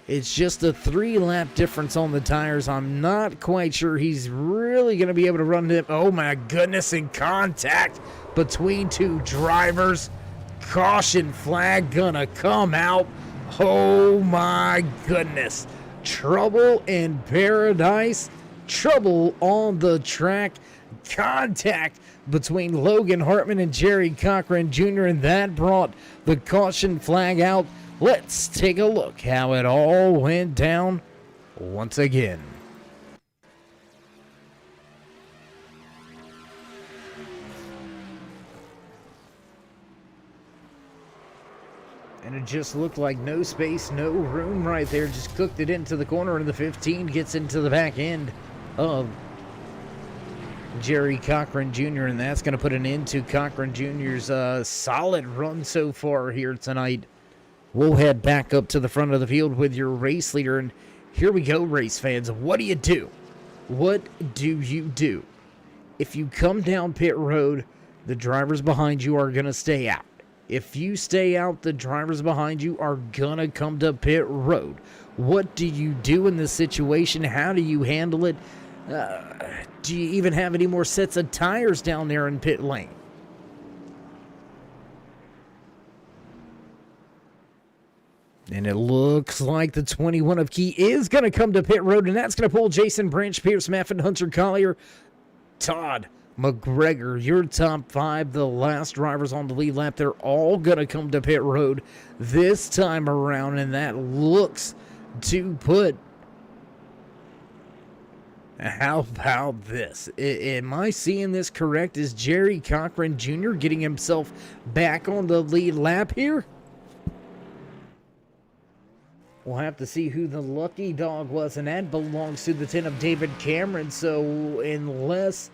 It's just a 3-lap difference on the tires. I'm not quite sure he's really going to be able to run him. Oh my goodness, in contact between two drivers. Caution flag gonna come out. Oh my goodness. Trouble in paradise. Trouble on the track. Contact between Logan Hartman and Jerry Cochran Jr., and that brought the caution flag out. Let's take a look how it all went down once again. And it just looked like no space, no room right there. Just cooked it into the corner, and the 15 gets into the back end of Jerry Cochran Jr., and that's going to put an end to Cochran Jr.'s solid run so far here tonight. We'll head back up to the front of the field with your race leader, and here we go, race fans. What do you do? What do you do? If you come down pit road, the drivers behind you are going to stay out. If you stay out, the drivers behind you are going to come to pit road. What do you do in this situation? How do you handle it? Do you even have any more sets of tires down there in pit lane? And it looks like the 21 of Key is going to come to pit road, and that's going to pull Jason Branch, Pierce Maffett, Hunter Collier, Todd McGregor, your top 5, the last drivers on the lead lap. They're all going to come to pit road this time around, and that looks to put... How about this? Am I seeing this correct? Is Jerry Cochran Jr. getting himself back on the lead lap here? We'll have to see who the lucky dog was, and that belongs to the 10 of David Cameron. So unless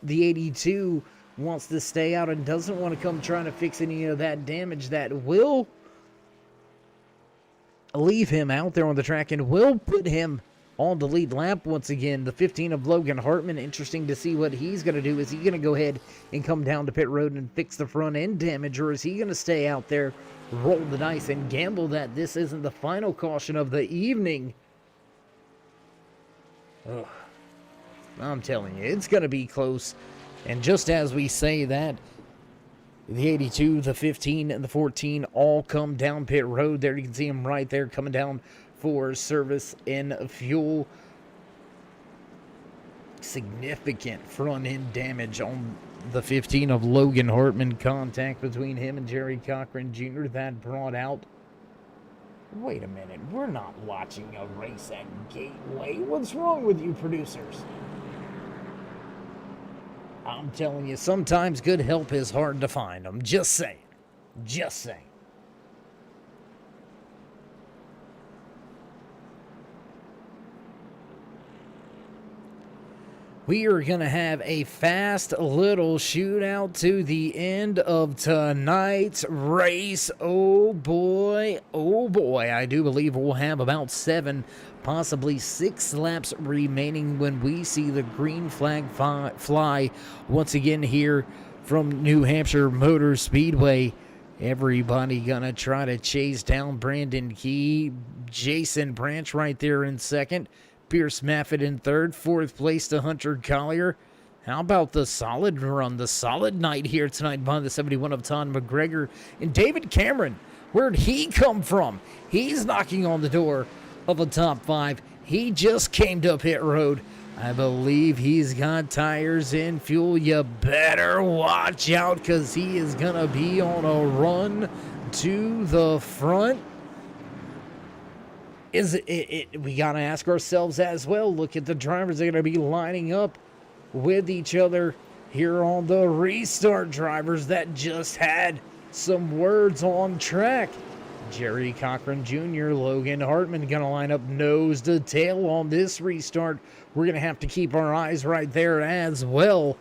the 82 wants to stay out and doesn't want to come trying to fix any of that damage, that will leave him out there on the track and will put him on the lead lap once again. The 15 of Logan Hartman, interesting to see what he's going to do. Is he going to go ahead and come down to pit road and fix the front end damage, or is he going to stay out there, roll the dice, and gamble that this isn't the final caution of the evening? Ugh. I'm telling you, it's going to be close. And just as we say that, the 82, the 15, and the 14 all come down pit road. There you can see them right there coming down for service and fuel. Significant front end damage on the 15 of Logan Hartman. Contact between him and Jerry Cochran Jr. that brought out. Wait a minute, we're not watching a race at Gateway. What's wrong with you producers? I'm telling you, sometimes good help is hard to find. I'm just saying. Just saying. We are going to have a fast little shootout to the end of tonight's race. Oh boy, oh boy. I do believe we'll have about 7, possibly 6 laps remaining when we see the green flag fly once again here from New Hampshire Motor Speedway. Everybody gonna try to chase down Brandon Key. Jason Branch right there in second. Pierce Maffitt in third. 4th place to Hunter Collier. How about the solid run, the solid night here tonight by the 71 of Todd McGregor. And David Cameron, where'd he come from? He's knocking on the door of a top 5. He just came to pit road. I believe he's got tires in fuel. You better watch out, because he is going to be on a run to the front. We got to ask ourselves as well. Look at the drivers. They're going to be lining up with each other here on the restart. Drivers that just had some words on track. Jerry Cochran Jr., Logan Hartman going to line up nose to tail on this restart. We're going to have to keep our eyes right there as well.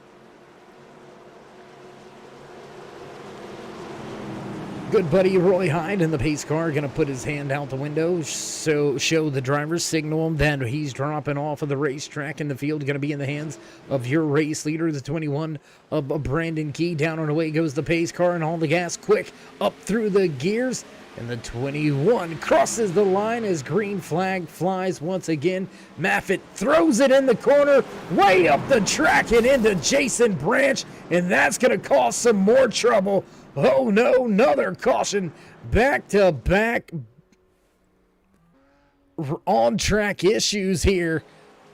Good buddy Roy Hyde in the pace car going to put his hand out the window, so show the drivers, signal him that he's dropping off of the racetrack, and the field going to be in the hands of your race leader, the 21 of Brandon Key. Down and away goes the pace car, and all the gas quick up through the gears. And the 21 crosses the line as green flag flies once again. Maffitt throws it in the corner, way up the track and into Jason Branch, and that's going to cause some more trouble. Oh no, another caution. Back-to-back on-track issues here.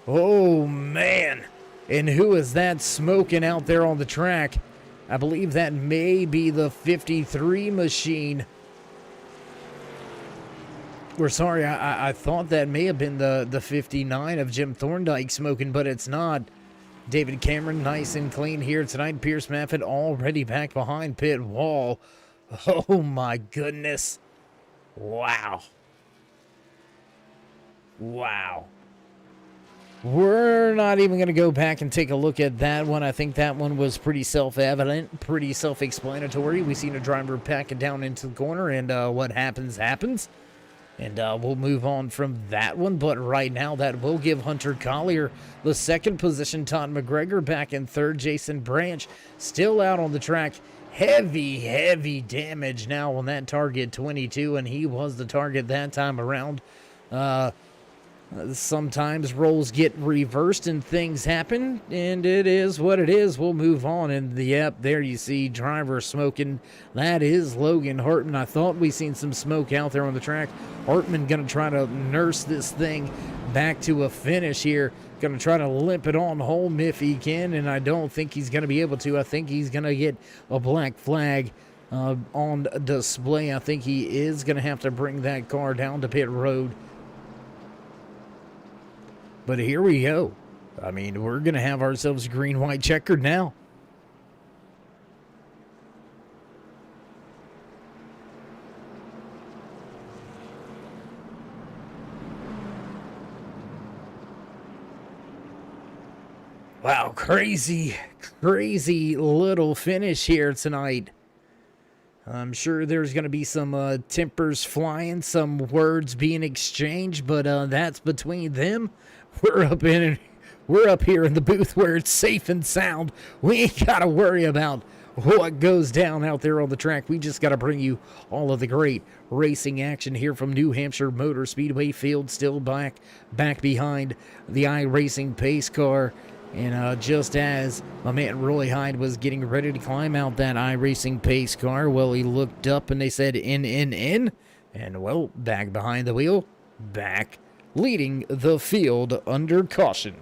Oh man. And who is that smoking out there on the track? I believe that may be the 53 machine. We're sorry, I thought that may have been the 59 of Jim Thorndike smoking, but it's not. David Cameron, nice and clean here tonight. Pierce Maffitt already back behind pit wall. Oh my goodness. Wow. Wow. We're not even going to go back and take a look at that one. I think that one was pretty self-evident, pretty self-explanatory. We seen a driver pack it down into the corner, and what happens, happens. And we'll move on from that one. But right now, that will give Hunter Collier the second position. Todd McGregor back in third. Jason Branch still out on the track. Heavy damage now on that target 22. And he was the target that time around. Sometimes roles get reversed and things happen, and it is what it is. We'll move on. And yep, there you see driver smoking. That is Logan Hartman. I thought we seen some smoke out there on the track. Hartman going to try to nurse this thing back to a finish here. Going to try to limp it on home if he can, and I don't think he's going to be able to. I think he's going to get a black flag on display. I think he is going to have to bring that car down to pit road. But here we go. I mean, we're going to have ourselves green-white checkered now. crazy little finish here tonight. I'm sure there's going to be some tempers flying, some words being exchanged, but that's between them. We're up here in the booth where it's safe and sound. We ain't got to worry about what goes down out there on the track. We just got to bring you all of the great racing action here from New Hampshire Motor Speedway Field, still back behind the iRacing pace car. And just as my man Roy Hyde was getting ready to climb out that iRacing pace car, well, he looked up and they said in. And, well, back behind the wheel, back leading the field under caution.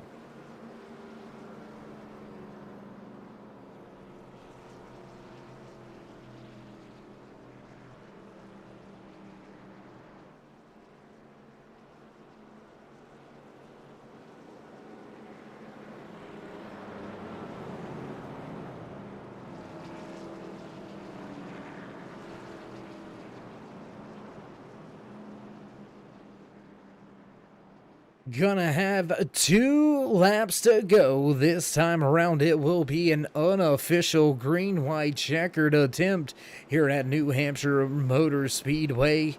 Gonna have 2 laps to go. This time around, it will be an unofficial green-white checkered attempt here at New Hampshire Motor Speedway.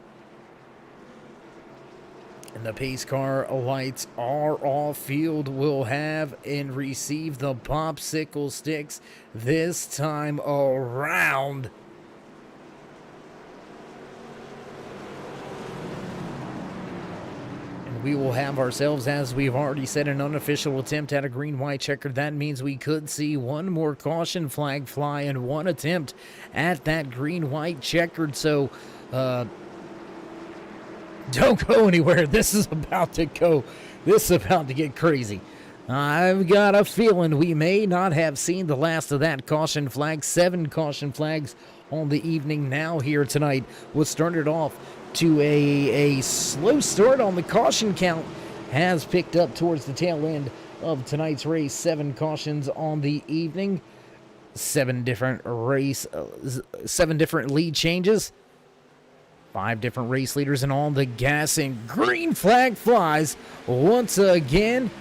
And the pace car lights are off. Field will have and receive the popsicle sticks this time around. We will have ourselves, as we've already said, an unofficial attempt at a green-white checker. That means we could see one more caution flag fly and one attempt at that green-white checkered. So, don't go anywhere. This is about to get crazy. I've got a feeling we may not have seen the last of that caution flag. 7 caution flags on the evening now here tonight. Was started off to a slow start on the caution count, has picked up towards the tail end of tonight's race. 7 cautions on the evening, 7 different lead changes, 5 different race leaders, and all the gas, and green flag flies once again.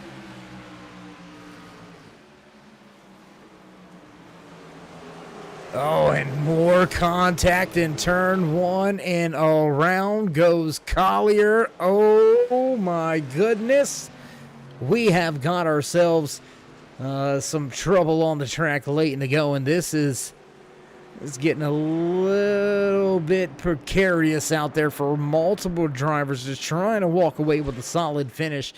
Oh, and more contact in turn 1, and around goes Collier. Oh my goodness. We have got ourselves some trouble on the track late in the go, and this is getting a little bit precarious out there for multiple drivers just trying to walk away with a solid finish,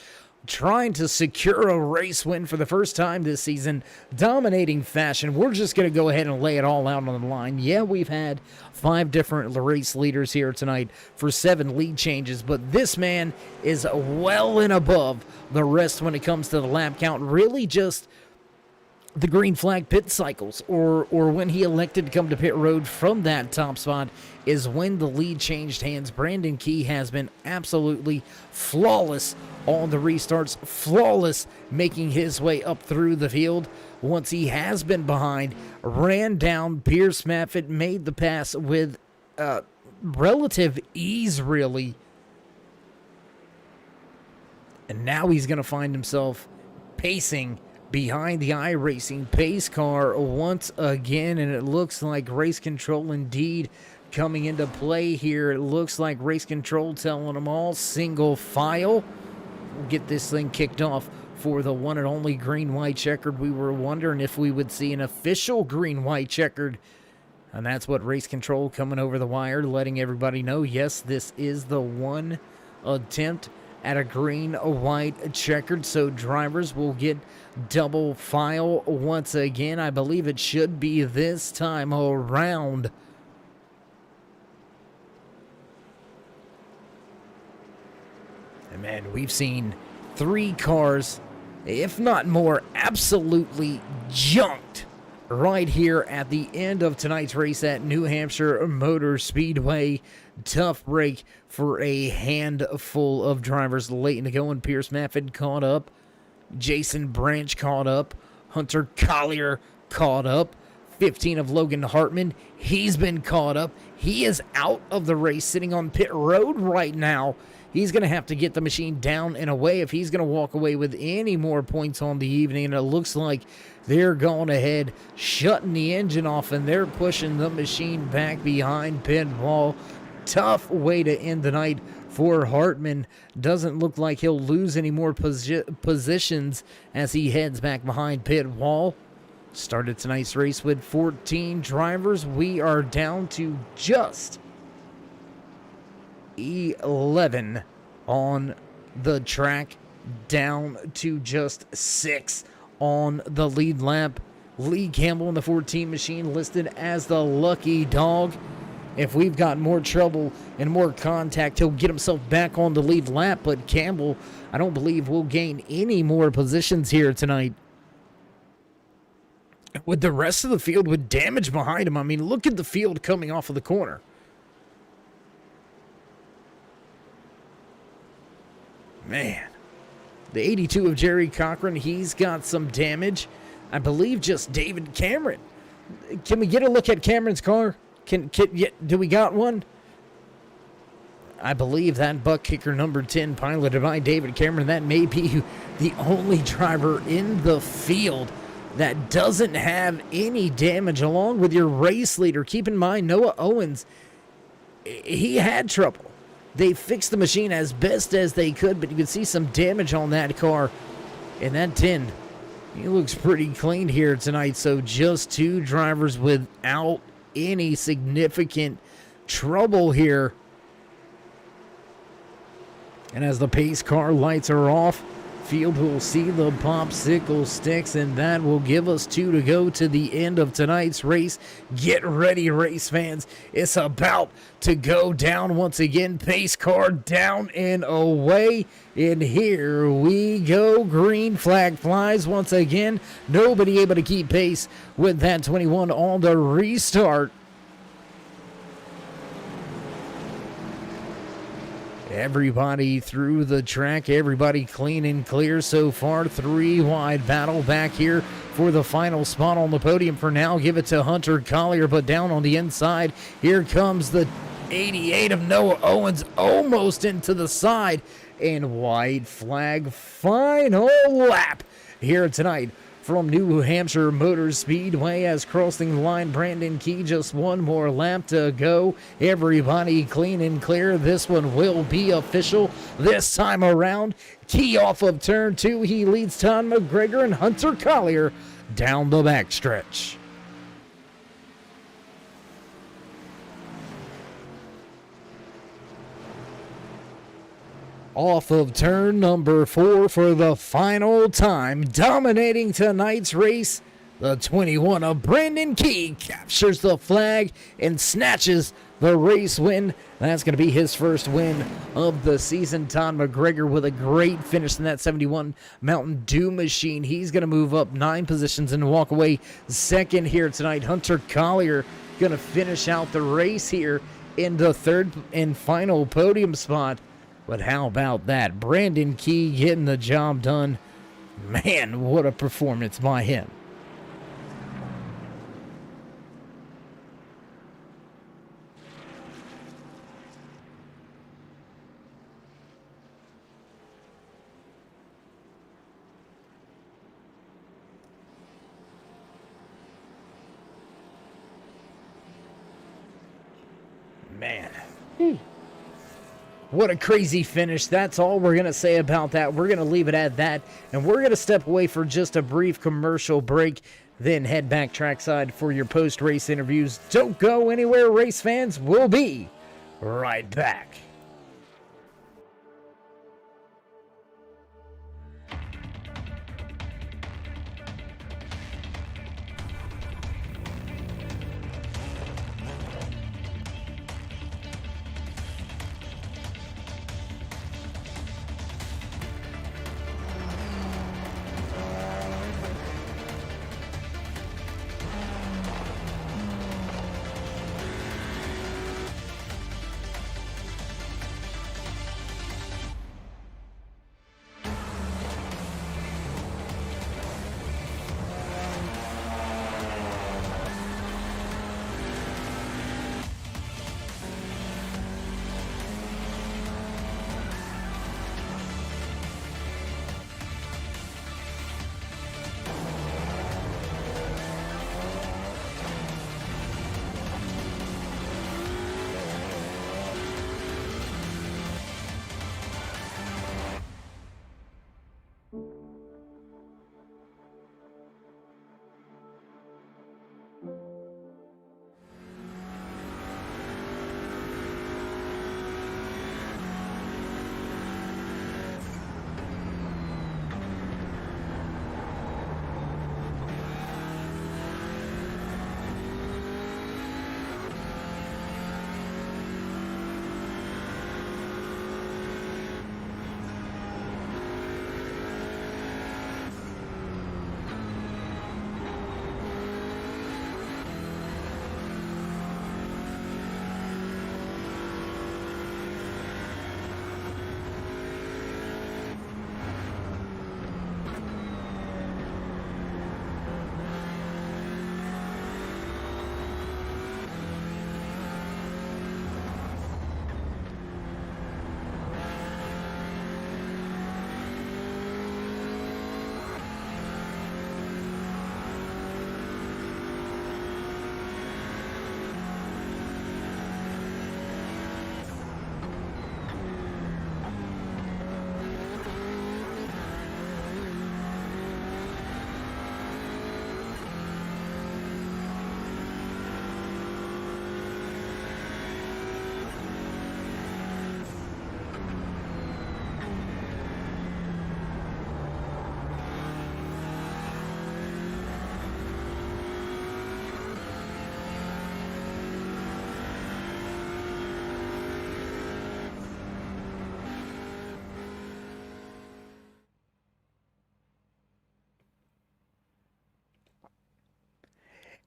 trying to secure a race win for the first time this season, dominating fashion. We're just going to go ahead and lay it all out on the line. Yeah, we've had 5 different race leaders here tonight for 7 lead changes, but this man is well and above the rest when it comes to the lap count. Really just the green flag pit cycles, or when he elected to come to pit road from that top spot, is when the lead changed hands. Brandon Key has been absolutely flawless on the restarts, flawless making his way up through the field. Once he has been behind, ran down Pierce Maffitt, made the pass with relative ease, really. And now he's going to find himself pacing behind the iRacing pace car once again, and it looks like race control indeed coming into play here. It looks like race control telling them all single file. We'll get this thing kicked off for the one and only green-white checkered. We were wondering if we would see an official green-white checkered, and that's what race control coming over the wire, letting everybody know, yes, this is the one attempt at a green-white checkered, so drivers will get double file once again. I believe it should be this time around. And man, we've seen 3 cars, if not more, absolutely junked right here at the end of tonight's race at New Hampshire Motor Speedway. Tough break for a handful of drivers late in the going. Pierce Maffitt caught up. Jason Branch caught up. Hunter Collier caught up. 15 of Logan Hartman, he's been caught up. He is out of the race, sitting on pit road right now. He's going to have to get the machine down and away if he's going to walk away with any more points on the evening. And it looks like they're going ahead, shutting the engine off, and they're pushing the machine back behind pit wall. Tough way to end the night for Hartman. Doesn't look like he'll lose any more positions as he heads back behind pit wall. Started tonight's race with 14 drivers. We are down to just 11 on the track, down to just 6 on the lead lap. Lee Campbell in the 14 machine listed as the lucky dog. If we've got more trouble and more contact, he'll get himself back on the lead lap, but Campbell, I don't believe, will gain any more positions here tonight. With the rest of the field with damage behind him, I mean, look at the field coming off of the corner. Man, the 82 of Jerry Cochran, he's got some damage. I believe just David Cameron. Can we get a look at Cameron's car? Do we got one? I believe that butt kicker number 10 piloted by David Cameron, that may be the only driver in the field that doesn't have any damage, along with your race leader. Keep in mind, Noah Owens, he had trouble. They fixed the machine as best as they could, but you can see some damage on that car. And that 10, he looks pretty clean here tonight. So just 2 drivers without any significant trouble here. And as the pace car lights are off, field will see the popsicle sticks, and that will give us 2 to go to the end of tonight's race. Get ready, race fans. It's about to go down once again. Pace car down and away. And here we go. Green flag flies once again. Nobody able to keep pace with that 21 on the restart. Everybody through the track, everybody clean and clear so far. 3 wide battle back here for the final spot on the podium for now. Give it to Hunter Collier, but down on the inside, here comes the 88 of Noah Owens, almost into the side. And white flag, final lap here tonight from New Hampshire Motor Speedway. As crossing the line, Brandon Key, just 1 more lap to go. Everybody clean and clear. This one will be official this time around. Key off of turn 2. He leads Tom McGregor and Hunter Collier down the backstretch. Off of turn number 4 for the final time, dominating tonight's race, the 21 of Brandon Key captures the flag and snatches the race win. That's going to be his first win of the season. Todd McGregor with a great finish in that 71 Mountain Dew machine. He's going to move up 9 positions and walk away second here tonight. Hunter Collier going to finish out the race here in the 3rd and final podium spot. But how about that? Brandon Key getting the job done. Man, what a performance by him. Man. What a crazy finish. That's all we're going to say about that. We're going to leave it at that. And we're going to step away for just a brief commercial break, then head back trackside for your post-race interviews. Don't go anywhere, race fans. We'll be right back.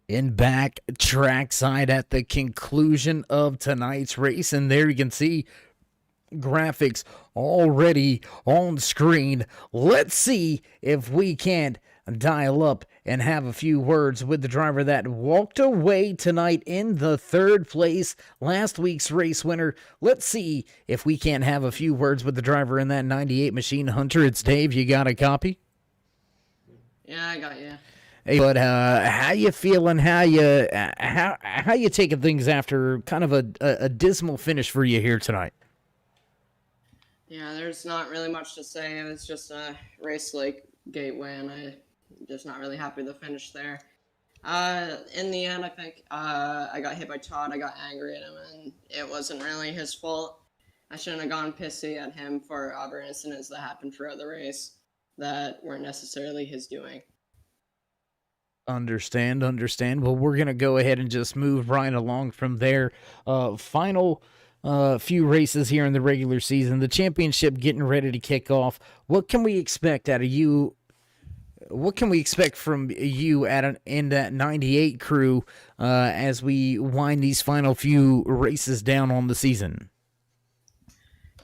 in back trackside at the conclusion of tonight's race. And there you can see graphics already on screen. Let's see if we can't dial up and have a few words with the driver that walked away tonight in the third place, last week's race winner. Let's see if we can't have a few words with the driver in that 98 machine. Hunter, it's Dave. You got a copy? Yeah, I got you. Hey, but how you feeling? How you taking things after kind of a dismal finish for you here tonight? Yeah, there's not really much to say. It was just a race like gateway, and I'm just not really happy with the finish there. In the end, I think I got hit by Todd. I got angry at him, and it wasn't really his fault. I shouldn't have gone pissy at him for other incidents that happened throughout the race that weren't necessarily his doing. Understand. Well, we're going to go ahead and just move right along from there. Final few races here in the regular season. The championship getting ready to kick off. What can we expect out of you? What can we expect from you in that 98 crew as we wind these final few races down on the season?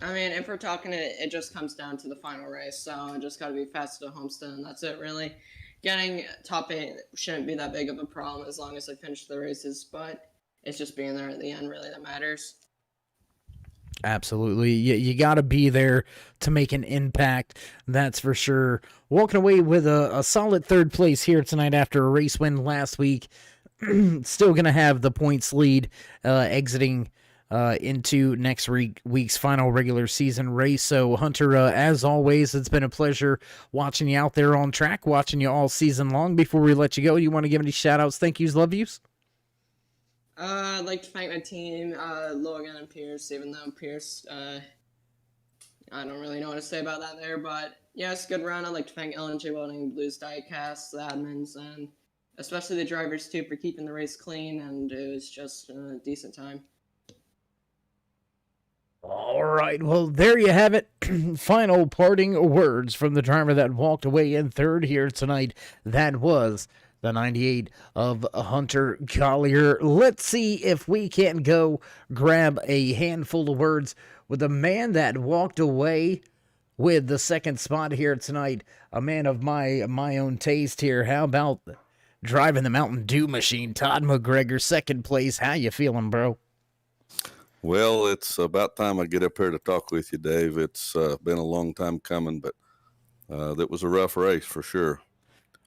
I mean, if we're talking, it just comes down to the final race, so I just got to be fast to Homestead, and that's it, really. Getting top 8 shouldn't be that big of a problem as long as I finish the races, but it's just being there at the end, really, that matters. Absolutely. You got to be there to make an impact, that's for sure. Walking away with a solid third place here tonight after a race win last week. Still going to have the points lead exiting into next week's final regular season race. So, Hunter, as always, it's been a pleasure watching you out there on track, watching you all season long. Before we let you go, you want to give any shout-outs, thank yous, love yous? I'd like to thank my team, Logan and Pierce, even though Pierce, I don't really know what to say about that there, but yeah, it's a good run. I'd like to thank LNG Welding, Blues Diecast, the admins, and especially the drivers, too, for keeping the race clean, and it was just a decent time. All right, well, there you have it. Final parting words from the driver that walked away in third here tonight. That was the 98 of Hunter Collier. Let's see if we can go grab a handful of words with the man that walked away with the second spot here tonight. A man of my own taste here. How about driving the Mountain Dew machine? Todd McGregor, second place. How you feeling, bro? Well, it's about time I get up here to talk with you, Dave. It's been a long time coming, but that was a rough race for sure.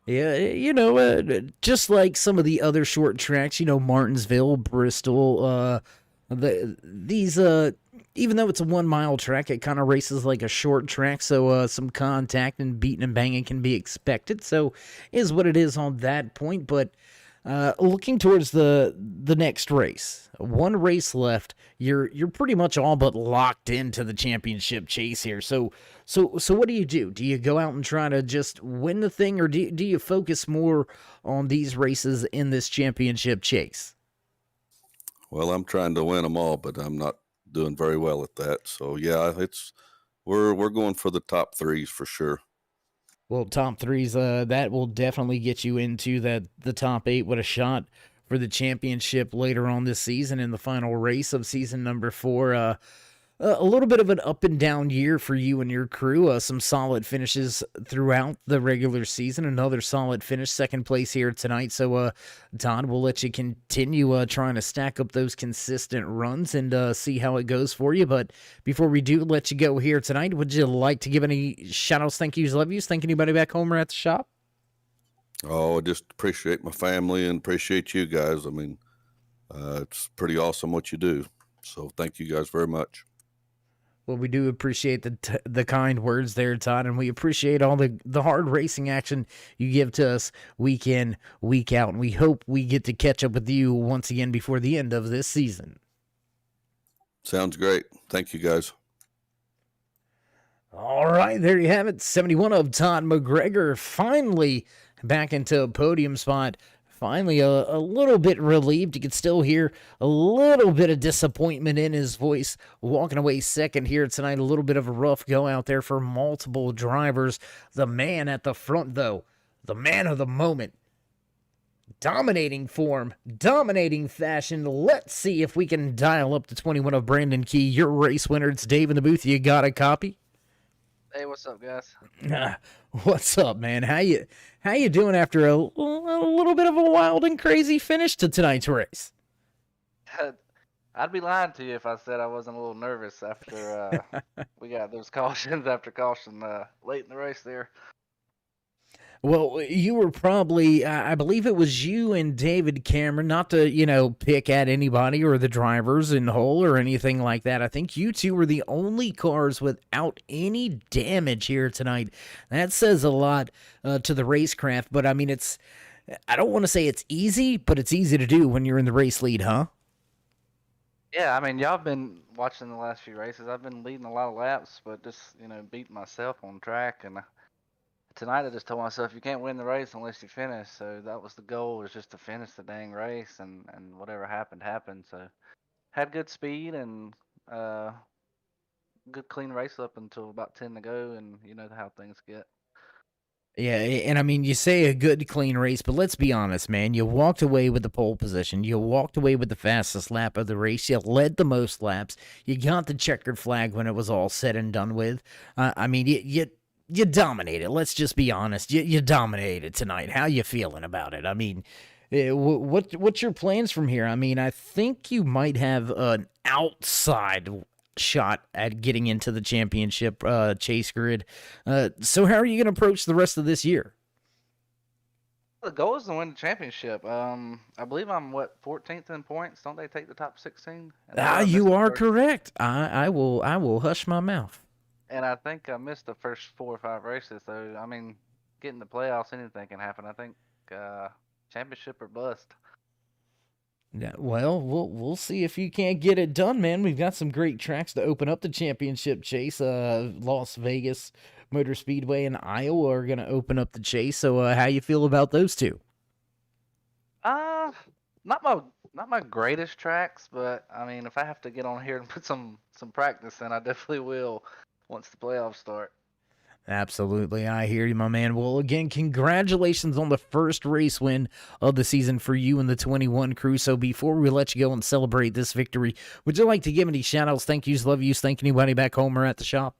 Yeah, just like some of the other short tracks, Martinsville, Bristol, these even though it's a 1 mile track, it kind of races like a short track, so some contact and beating and banging can be expected. So is what it is on that point. But looking towards the next race, one race left, you're pretty much all but locked into the championship chase here. So what do? Do you go out and try to just win the thing, or do you focus more on these races in this championship chase? Well, I'm trying to win them all, but I'm not doing very well at that. So yeah, we're going for the top 3s for sure. Well, top 3s, that will definitely get you into the top 8 with a shot for the championship later on this season in the final race of season number 4. A little bit of an up and down year for you and your crew. Some solid finishes throughout the regular season. Another solid finish, second place here tonight. So, Todd, we'll let you continue trying to stack up those consistent runs and see how it goes for you. But before we do let you go here tonight, would you like to give any shout-outs, thank yous, love yous? Thank anybody back home or at the shop? Oh, I just appreciate my family and appreciate you guys. I mean, it's pretty awesome what you do. So thank you guys very much. Well, we do appreciate the kind words there, Todd, and we appreciate all the hard racing action you give to us week in, week out, and we hope we get to catch up with you once again before the end of this season. Sounds great. Thank you, guys. All right, there you have it. 71 of Todd McGregor finally back into a podium spot. Finally, a little bit relieved. You could still hear a little bit of disappointment in his voice. Walking away second here tonight. A little bit of a rough go out there for multiple drivers. The man at the front, though, the man of the moment, dominating form, dominating fashion. Let's see if we can dial up the 21 of Brandon Key, your race winner. It's Dave in the booth. You got a copy? Hey, what's up, guys? What's up, man? How you doing after a little bit of a wild and crazy finish to tonight's race? I'd be lying to you if I said I wasn't a little nervous after we got those cautions after caution late in the race there. Well, you were probably, I believe it was you and David Cameron, not to, pick at anybody or the drivers in Hull or anything like that. I think you two were the only cars without any damage here tonight. That says a lot to the racecraft, but I mean, I don't want to say it's easy, but it's easy to do when you're in the race lead, huh? Yeah, I mean, y'all been watching the last few races. I've been leading a lot of laps, but just, beating myself on track. And tonight I just told myself, you can't win the race unless you finish. So that was the goal, was just to finish the dang race, and whatever happened. So had good speed and good clean race up until about 10 to go, and you know how things get. Yeah, and I mean, you say a good, clean race, but let's be honest, man. You walked away with the pole position. You walked away with the fastest lap of the race. You led the most laps. You got the checkered flag when it was all said and done with. I mean, you dominated. Let's just be honest. You dominated tonight. How you feeling about it? I mean, what's your plans from here? I mean, I think you might have an outside shot at getting into the championship chase grid. So how are you going to approach the rest of this year? The goal is to win the championship. I believe I'm 14th in points. Don't they take the top 16? You are correct. I will hush my mouth. And I think I missed the first 4 or 5 races. So I mean, getting the playoffs, anything can happen. I think championship or bust. Yeah, well, we'll see if you can't get it done, man. We've got some great tracks to open up the championship chase. Las Vegas Motor Speedway and Iowa are going to open up the chase. So how you feel about those two? Not my greatest tracks, but I mean, if I have to get on here and put some practice in, I definitely will once the playoffs start. Absolutely. I hear you, my man. Well, again, congratulations on the first race win of the season for you and the 21 crew. So before we let you go and celebrate this victory, would you like to give any shout-outs, thank yous, love yous, thank anybody back home or at the shop?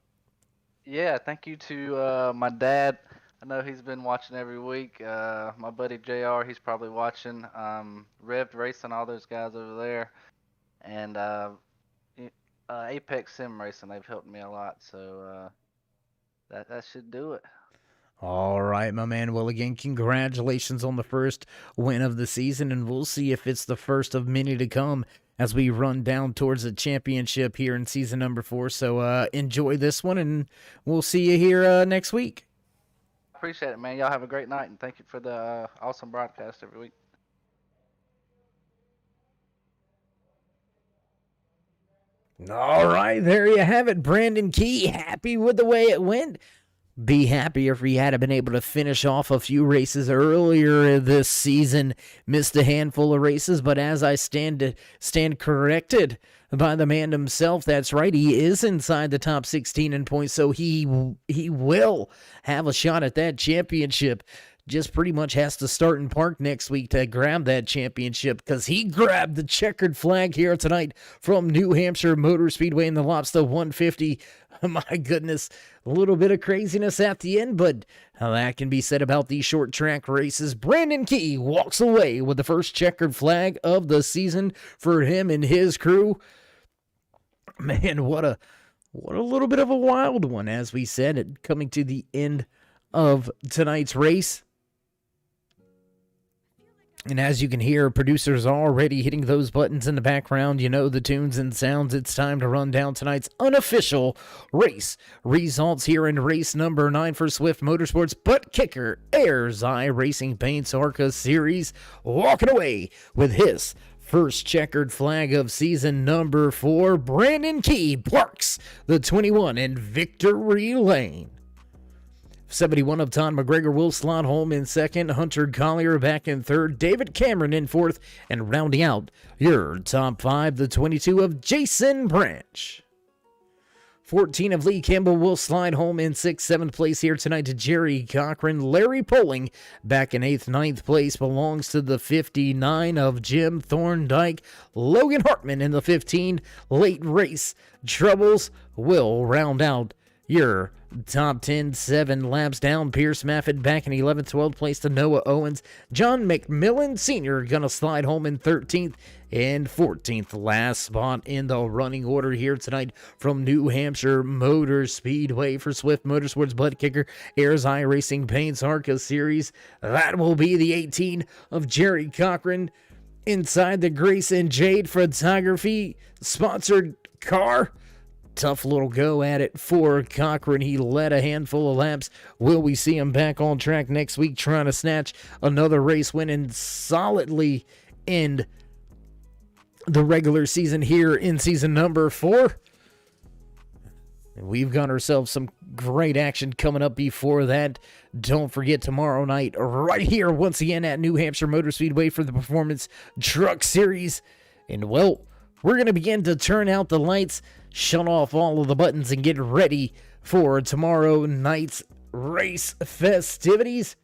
Yeah, thank you to my dad. I know he's been watching every week. My buddy JR, he's probably watching. Revved Racing, all those guys over there. And Apex Sim Racing, they've helped me a lot. So that should do it. All right, my man. Well, again, congratulations on the first win of the season, and we'll see if it's the first of many to come as we run down towards the championship here in season number 4. So enjoy this one, and we'll see you here next week. Appreciate it, man. Y'all have a great night, and thank you for the awesome broadcast every week. All right, there you have it. Brandon Key, happy with the way it went. Be happier if he had been able to finish off a few races earlier this season. Missed a handful of races, but as I stand corrected by the man himself, that's right, he is inside the top 16 in points, so he will have a shot at that championship. Just pretty much has to start in park next week to grab that championship, because he grabbed the checkered flag here tonight from New Hampshire Motor Speedway in the Lobster 150. My goodness, a little bit of craziness at the end, but that can be said about these short track races. Brandon Key walks away with the first checkered flag of the season for him and his crew. Man, what a little bit of a wild one, as we said, coming to the end of tonight's race. And as you can hear, producers are already hitting those buttons in the background. You know the tunes and sounds. It's time to run down tonight's unofficial race results here in race number 9 for Swift Motorsports. BUTTKICKER Ayers iRacing Paints ARCA Series, walking away with his first checkered flag of season number 4. Brandon Key parks the 21 in victory lane. 71 of Todd McGregor will slot home in second. Hunter Collier back in third. David Cameron in fourth. And rounding out your top 5, the 22 of Jason Branch. 14 of Lee Campbell will slide home in 6th, 7th place here tonight to Jerry Cochran. Larry Poling back in 8th, 9th place belongs to the 59 of Jim Thorndike. Logan Hartman in the 15. Late race troubles will round out your top 10, 7 laps down. Pierce Maffett back in 11th, 12th place to Noah Owens. John McMillan Sr. gonna slide home in 13th and 14th. Last spot in the running order here tonight from New Hampshire Motor Speedway for Swift Motorsports Butt Kicker Ayers iRacing Paints ARCA Series. That will be the 18 of Jerry Cochran. Inside the Grace and Jade Photography sponsored car. Tough little go at it for Cochran. He led a handful of laps. Will we see him back on track next week trying to snatch another race win and solidly end the regular season here in season number 4? And we've got ourselves some great action coming up before that. Don't forget tomorrow night right here once again at New Hampshire Motor Speedway for the Performance Truck Series. And well, we're going to begin to turn out the lights, shut off all of the buttons, and get ready for tomorrow night's race festivities.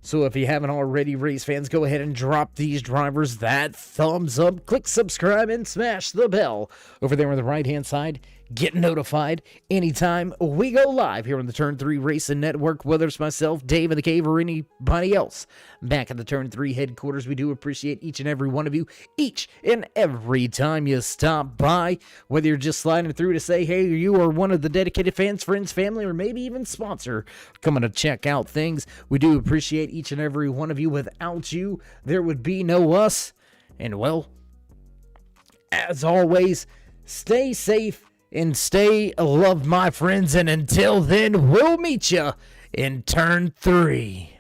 So if you haven't already, race fans, go ahead and drop these drivers that thumbs up, click subscribe, and smash the bell over there on the right-hand side. Get notified anytime we go live here on the Turn 3 Racing Network, whether it's myself, Dave in the Cave, or anybody else back at the Turn 3 headquarters. We do appreciate each and every one of you, each and every time you stop by, whether you're just sliding through to say, hey, you are one of the dedicated fans, friends, family, or maybe even sponsor coming to check out things. We do appreciate each and every one of you. Without you, there would be no us. And well, as always, stay safe and stay loved, my friends, and until then, we'll meet you in Turn 3.